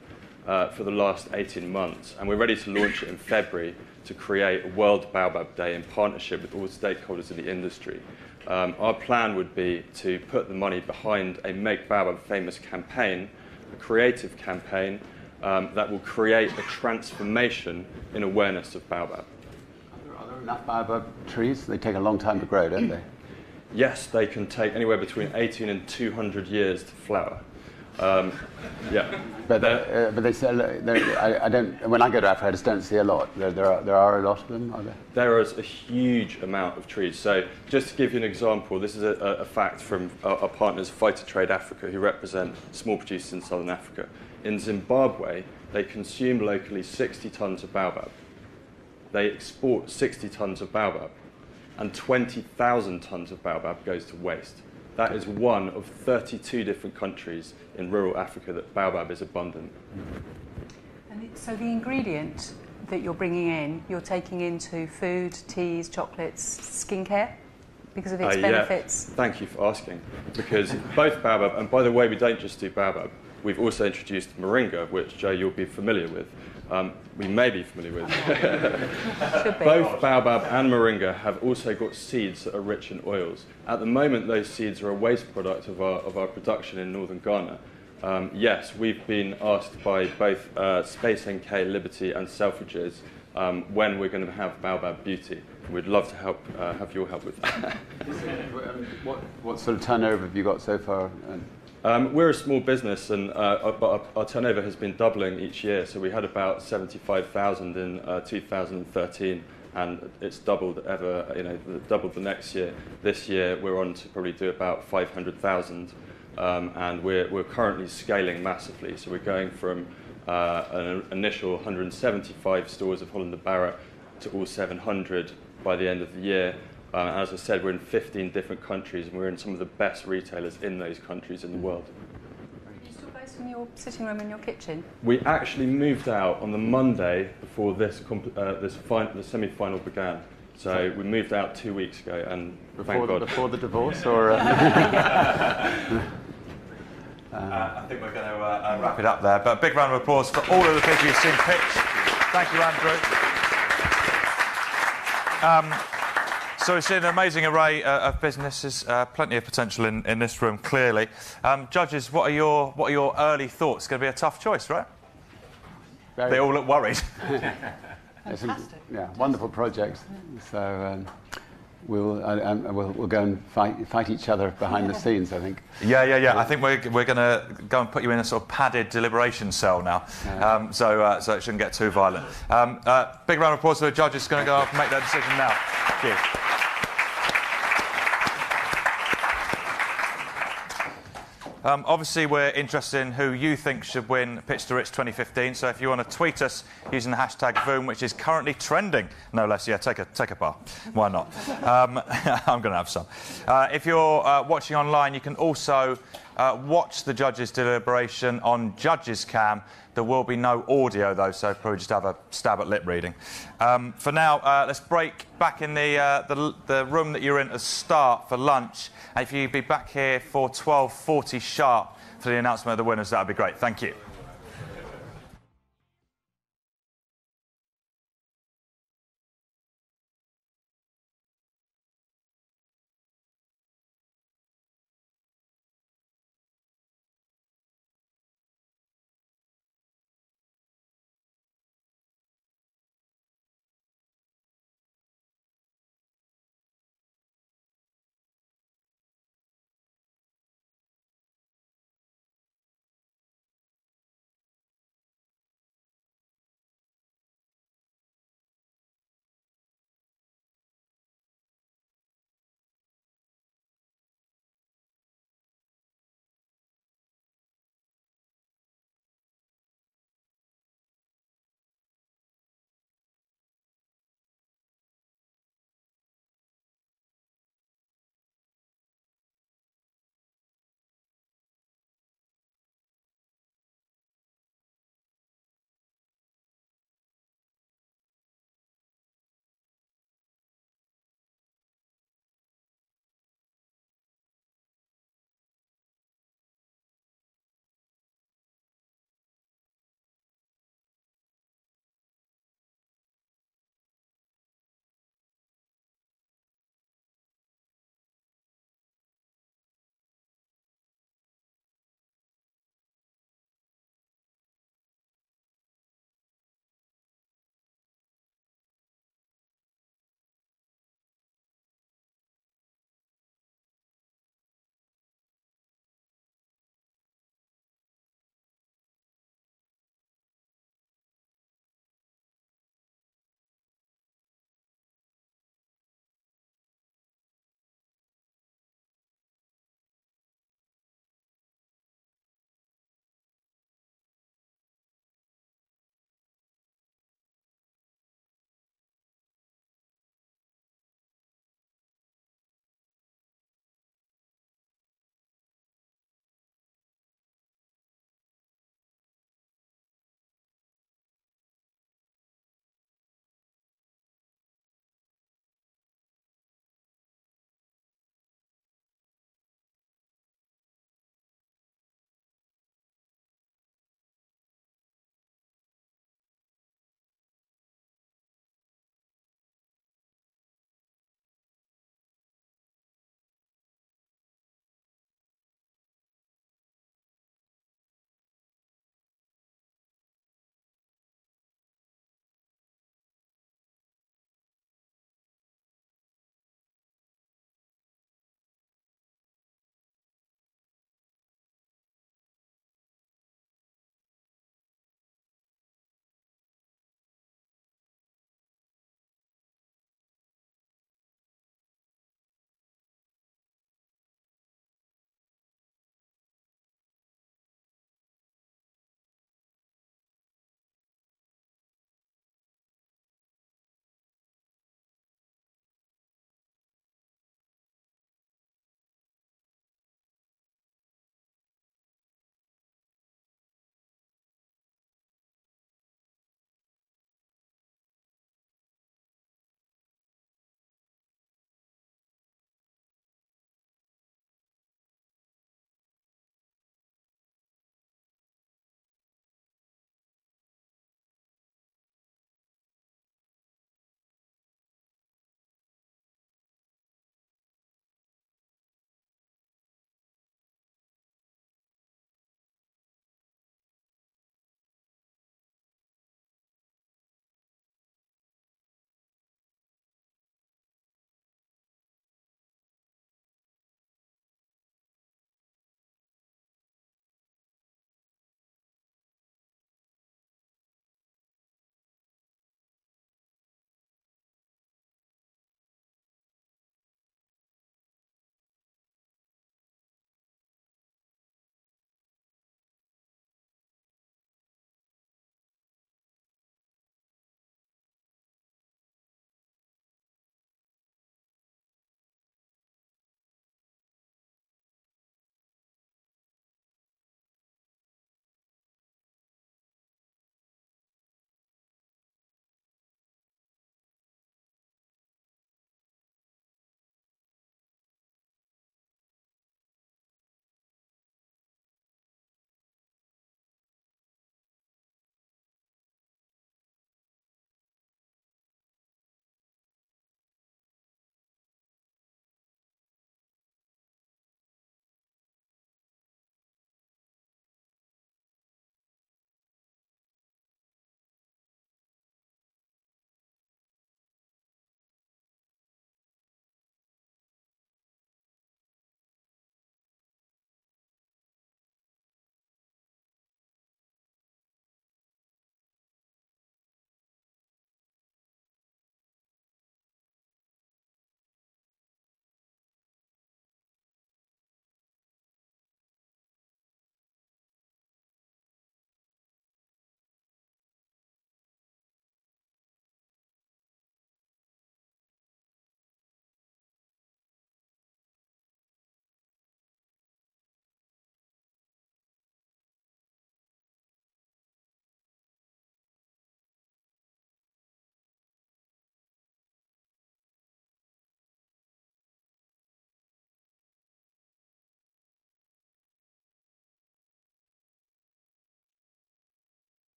H: for the last 18 months, and we're ready to launch it in February to create a World Baobab Day in partnership with all stakeholders in the industry. Our plan would be to put the money behind a Make Baobab Famous campaign, a creative campaign that will create a transformation in awareness of baobab.
C: Are there enough baobab trees? They take a long time to grow, don't they?
H: Yes, they can take anywhere between 18 and 200 years to flower. Yeah.
C: But they sell. I don't. When I go to Africa, I just don't see a lot. There are a lot of them. Are there?
H: There is a huge amount of trees. So just to give you an example, this is a fact from our partners, Fighter Trade Africa, who represent small producers in Southern Africa. In Zimbabwe, they consume locally 60 tons of baobab. They export 60 tons of baobab, and 20,000 tons of baobab goes to waste. That is one of 32 different countries in rural Africa that baobab is abundant.
F: And so the ingredient that you're bringing in, you're taking into food, teas, chocolates, skincare, because of its benefits?
H: Yeah. Thank you for asking. Because both baobab, and by the way, we don't just do baobab, we've also introduced moringa, which, Joe, you'll be familiar with. We may be familiar with. Both baobab and moringa have also got seeds that are rich in oils. At the moment, those seeds are a waste product of our production in northern Ghana. Yes, we've been asked by both Space NK, Liberty and Selfridges when we're going to have baobab beauty. We'd love to have your help with that.
C: What sort of turnover have you got so far?
H: We're a small business, and our turnover has been doubling each year. So we had about 75,000 in 2013, and it's doubled doubled the next year. This year we're on to probably do about 500,000, and we're currently scaling massively. So we're going from an initial 175 stores of Holland & Barrett to all 700 by the end of the year. As I said, we're in 15 different countries, and we're in some of the best retailers in those countries in the world.
F: Are you still based in your sitting room in your kitchen?
H: We actually moved out on the Monday before the semi-final began. So we moved out 2 weeks ago, and thank God.
C: Before the divorce, or?
B: I think we're going to wrap it up there. But a big round of applause for all of the people you've seen pitch. Thank you, Andrew. So we've seen an amazing array of businesses, plenty of potential in this room, clearly. Judges, what are your early thoughts? It's going to be a tough choice, right? They all look worried.
C: Fantastic. Yeah, wonderful projects. So we'll go and fight each other behind the scenes, I think.
B: Yeah. I think we're going to go and put you in a sort of padded deliberation cell now, so it shouldn't get too violent. Big round of applause for the judges. Going to go off and make their decision now. Thank you. Obviously, we're interested in who you think should win Pitch to Rich 2015. So if you want to tweet us using the hashtag VOOM, which is currently trending, no less. Yeah, take a bar. Why not? I'm going to have some. If you're watching online, you can also watch the judges' deliberation on Judges Cam. There will be no audio, though, so probably just have a stab at lip reading. For now, let's break back in the room that you're in to start for lunch. And if you'd be back here for 12:40 sharp for the announcement of the winners, that would be great. Thank you.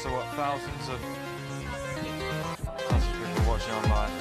B: So what, thousands of people watching online?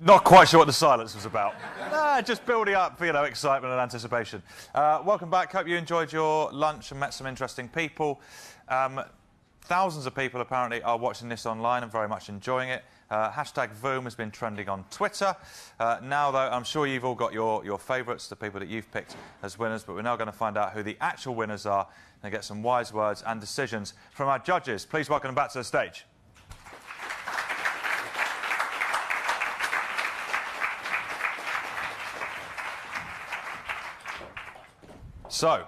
B: Not quite sure what the silence was about. Just building up, excitement and anticipation. Welcome back. Hope you enjoyed your lunch and met some interesting people. Thousands of people apparently are watching this online and very much enjoying it. Hashtag Voom has been trending on Twitter. Now, though, I'm sure you've all got your favourites, the people that you've picked as winners, but we're now going to find out who the actual winners are and get some wise words and decisions from our judges. Please welcome them back to the stage. So,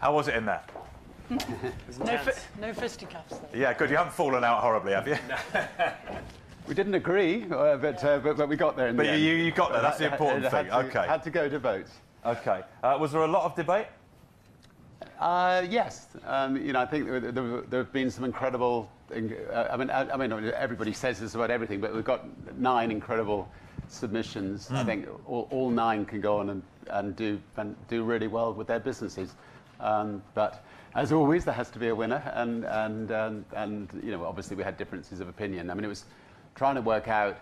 B: how was it in there?
D: No fisticuffs, though.
B: Yeah, good. You haven't fallen out horribly, have you?
C: We didn't agree, but we got there in the end.
B: But you got there. That's the important thing. Okay.
C: Had to go to vote.
B: Okay. Was there a lot of debate?
C: Yes. I think there have been some incredible. I mean, everybody says this about everything, but we've got 9 incredible submissions. I think all 9 can go on and do really well with their businesses. But as always, there has to be a winner, and obviously we had differences of opinion. I mean, it was trying to work out: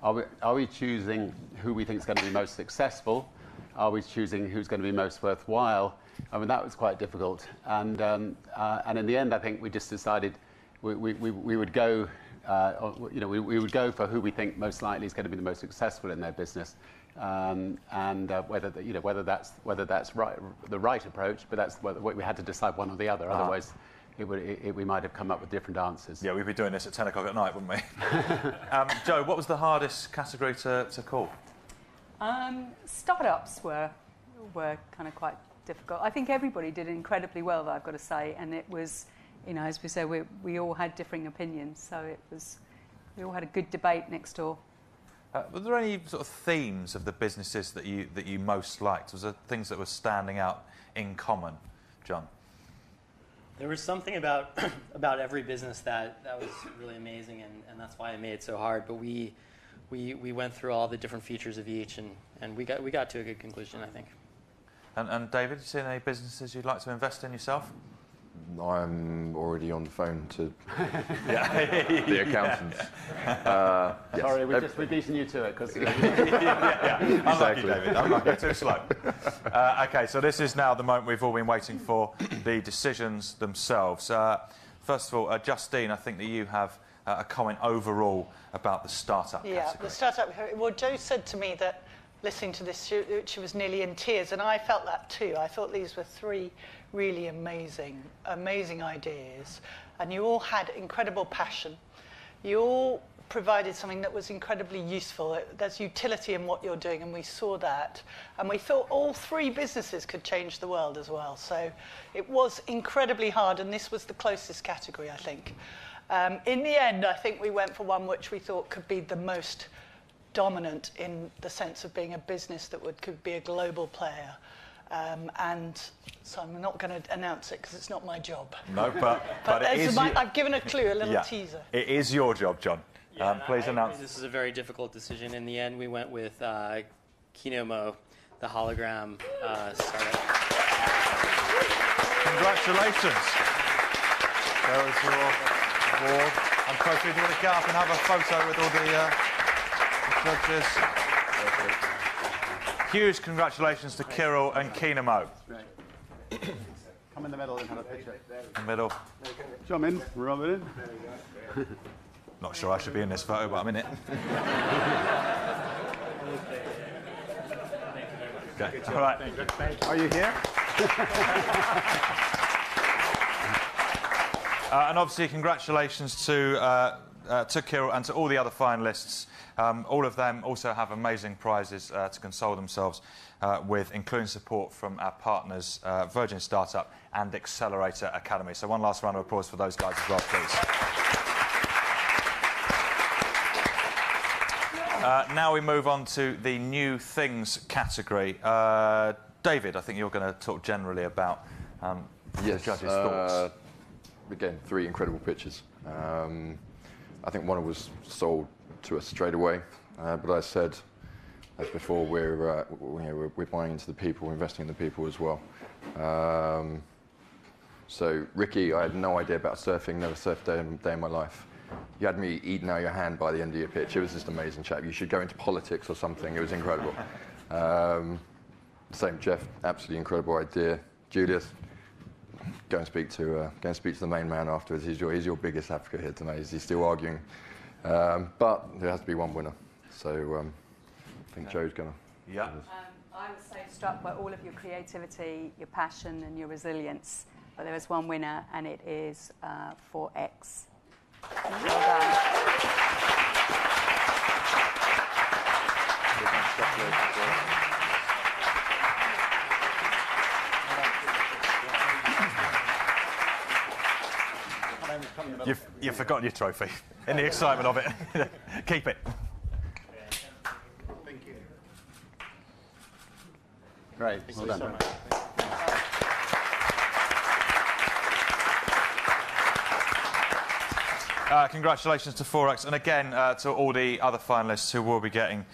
C: are we choosing who we think is going to be most successful? Are we choosing who's going to be most worthwhile? I mean, that was quite difficult. And in the end, I think we just decided we would go. We would go for who we think most likely is going to be the most successful in their business, whether that's the right approach. But that's whether we had to decide one or the other. Otherwise, we might have come up with different answers.
B: Yeah, we'd be doing this at 10 o'clock at night, wouldn't we? Jo, what was the hardest category to call?
F: Startups were kind of quite difficult. I think everybody did incredibly well, I've got to say, and it was. As we say, we all had differing opinions, so we all had a good debate next door.
B: Were there any sort of themes of the businesses that you most liked? Was there things that were standing out in common, John?
E: There was something about every business that was really amazing, and that's why I made it so hard. But we went through all the different features of each, and we got to a good conclusion, I think.
B: And David, you seen any businesses you'd like to invest in yourself?
G: I'm already on the phone to the accountants.
C: Yes. Sorry, we've beaten you to it. Cause,
B: Unlucky, David. Unlucky. Too slow. OK, so this is now the moment we've all been waiting for, the decisions themselves. First of all, Justine, I think that you have a comment overall about the startup category.
D: The startup. Well, Jo said to me that listening to this, she was nearly in tears, and I felt that too. I thought these were 3 really amazing ideas, and you all had incredible passion. You all provided something that was incredibly useful. There's utility in what you're doing, and we saw that. And we thought all 3 businesses could change the world as well. So it was incredibly hard, and this was the closest category, I think. In the end, I think we went for one which we thought could be the most dominant in the sense of being a business that could be a global player. And so I'm not going to announce it because it's not my job.
B: No, but it is...
D: I've given a clue, a little teaser.
B: It is your job, John. Please announce.
E: This is a very difficult decision. In the end, we went with Kinomo, the hologram startup.
B: Congratulations. There is your award. And Sophie, do you want to get up and have a photo with all the judges? Huge congratulations to Kirill and Kinomo.
C: Come in the middle and have a picture.
B: In the middle.
C: Jump in, rub it in.
B: Not sure I should be in this photo, but I'm in it. Okay. All right.
C: Are you here?
B: And obviously, congratulations to Kirill and to all the other finalists. All of them also have amazing prizes to console themselves with, including support from our partners, Virgin Startup and Accelerator Academy. So one last round of applause for those guys as well, please. Now we move on to the new things category. David, I think you're going to talk generally about the judges' thoughts.
G: Again, 3 incredible pitches. I think one was sold to us straight away, but I said, as before, we're buying into the people, we're investing in the people as well. So Ricky, I had no idea about surfing, never surfed a day in my life. You had me eating out your hand by the end of your pitch. It was just amazing, chap. You should go into politics or something. It was incredible. Same Jeff, absolutely incredible idea. Julius, go and speak to the main man afterwards. He's your biggest advocate here tonight. He's still arguing, but there has to be one winner. So I think Joe's going to.
B: Yeah.
F: I was so struck by all of your creativity, your passion, and your resilience. But there is one winner, and it is 4X. Well done.
B: You've forgotten your trophy in the excitement of it. Keep it.
C: Thank you. Great. Well done. So much.
B: Congratulations to Forex, and again to all the other finalists who will be getting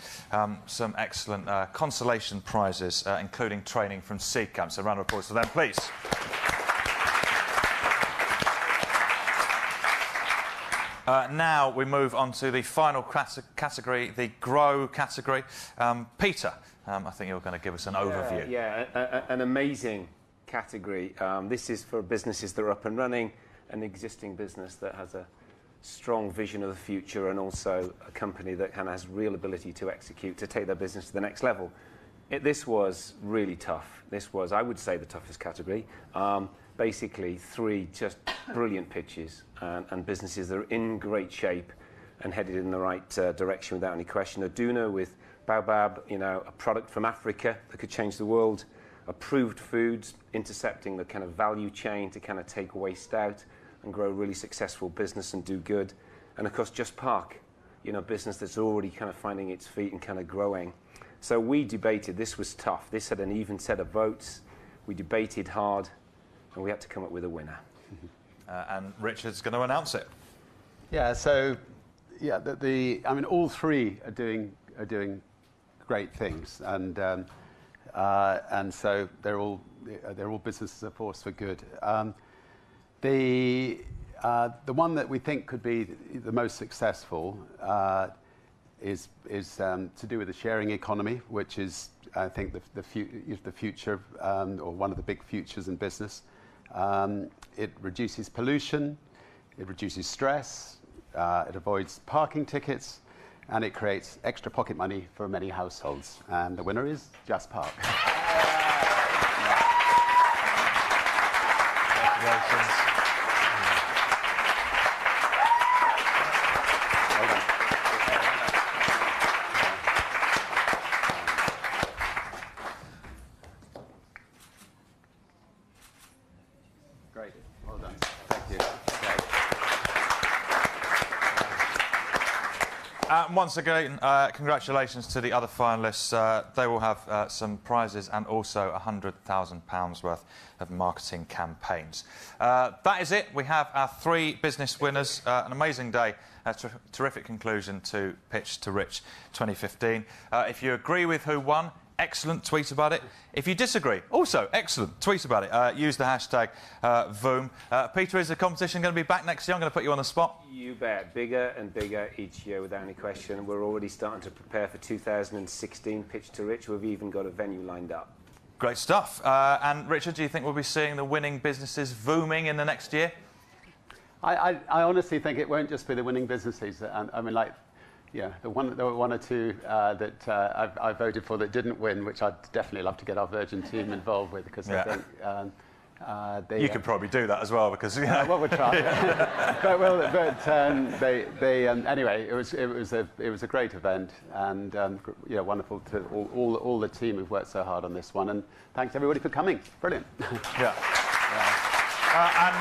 B: some excellent consolation prizes, including training from Seed Camp. So a round of applause for them, please. Now we move on to the final category, the Grow category. Peter, I think you're going to give us an overview.
A: Yeah, an amazing category. This is for businesses that are up and running, an existing business that has a strong vision of the future, and also a company that kind of has real ability to execute, to take their business to the next level. This was really tough. This was, I would say, the toughest category. Basically, 3 just brilliant pitches and businesses that are in great shape and headed in the right direction without any question. Aduna with Baobab, a product from Africa that could change the world. Approved Foods, intercepting the kind of value chain to kind of take waste out and grow a really successful business and do good. And of course, Just Park, a business that's already kind of finding its feet and kind of growing. So we debated. This was tough. This had an even set of votes. We debated hard, and we had to come up with a winner.
B: And Richard's going to announce it.
C: Yeah. So, yeah, I mean, all 3 are doing great things, and so they're all businesses, of course, for good. The one that we think could be the most successful is to do with the sharing economy, which is, I think, the future, or one of the big futures in business. It reduces pollution, it reduces stress, it avoids parking tickets, and it creates extra pocket money for many households. And the winner is Just Park. Congratulations. Great. Well done. Thank you.
B: Once again, congratulations to the other finalists. They will have some prizes and also £100,000 worth of marketing campaigns. That is it. We have our 3 business winners. An amazing day. A terrific conclusion to Pitch to Rich 2015. If you agree with who won, excellent, tweet about it. If you disagree, also excellent, tweet about it. Use the hashtag VOOM. Peter, is the competition going to be back next year? I'm going to put you on the spot.
A: You bet. Bigger and bigger each year without any question. We're already starting to prepare for 2016 Pitch to Rich. We've even got a venue lined up.
B: Great stuff. And Richard, do you think we'll be seeing the winning businesses vooming in the next year?
C: I honestly think it won't just be the winning businesses. I mean, like, yeah, there were 1 or 2 that I voted for that didn't win, which I'd definitely love to get our Virgin team involved with, because I think
B: you could probably do that as well, because
C: well, we'll try. Anyway, it was a great event, and yeah, wonderful to all the team who've worked so hard on this one, and thanks everybody for coming. Brilliant.
B: Yeah. And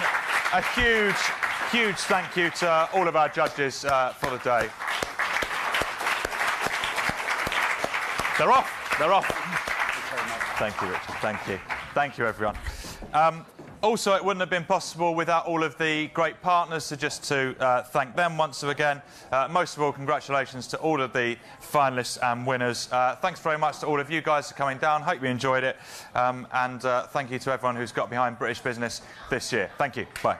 B: a huge thank you to all of our judges for the day. They're off. They're off. Thank you, Richard. Thank you. Thank you, everyone. Also, it wouldn't have been possible without all of the great partners, so just to thank them once again. Most of all, congratulations to all of the finalists and winners. Thanks very much to all of you guys for coming down. Hope you enjoyed it. And thank you to everyone who's got behind British business this year. Thank you. Bye.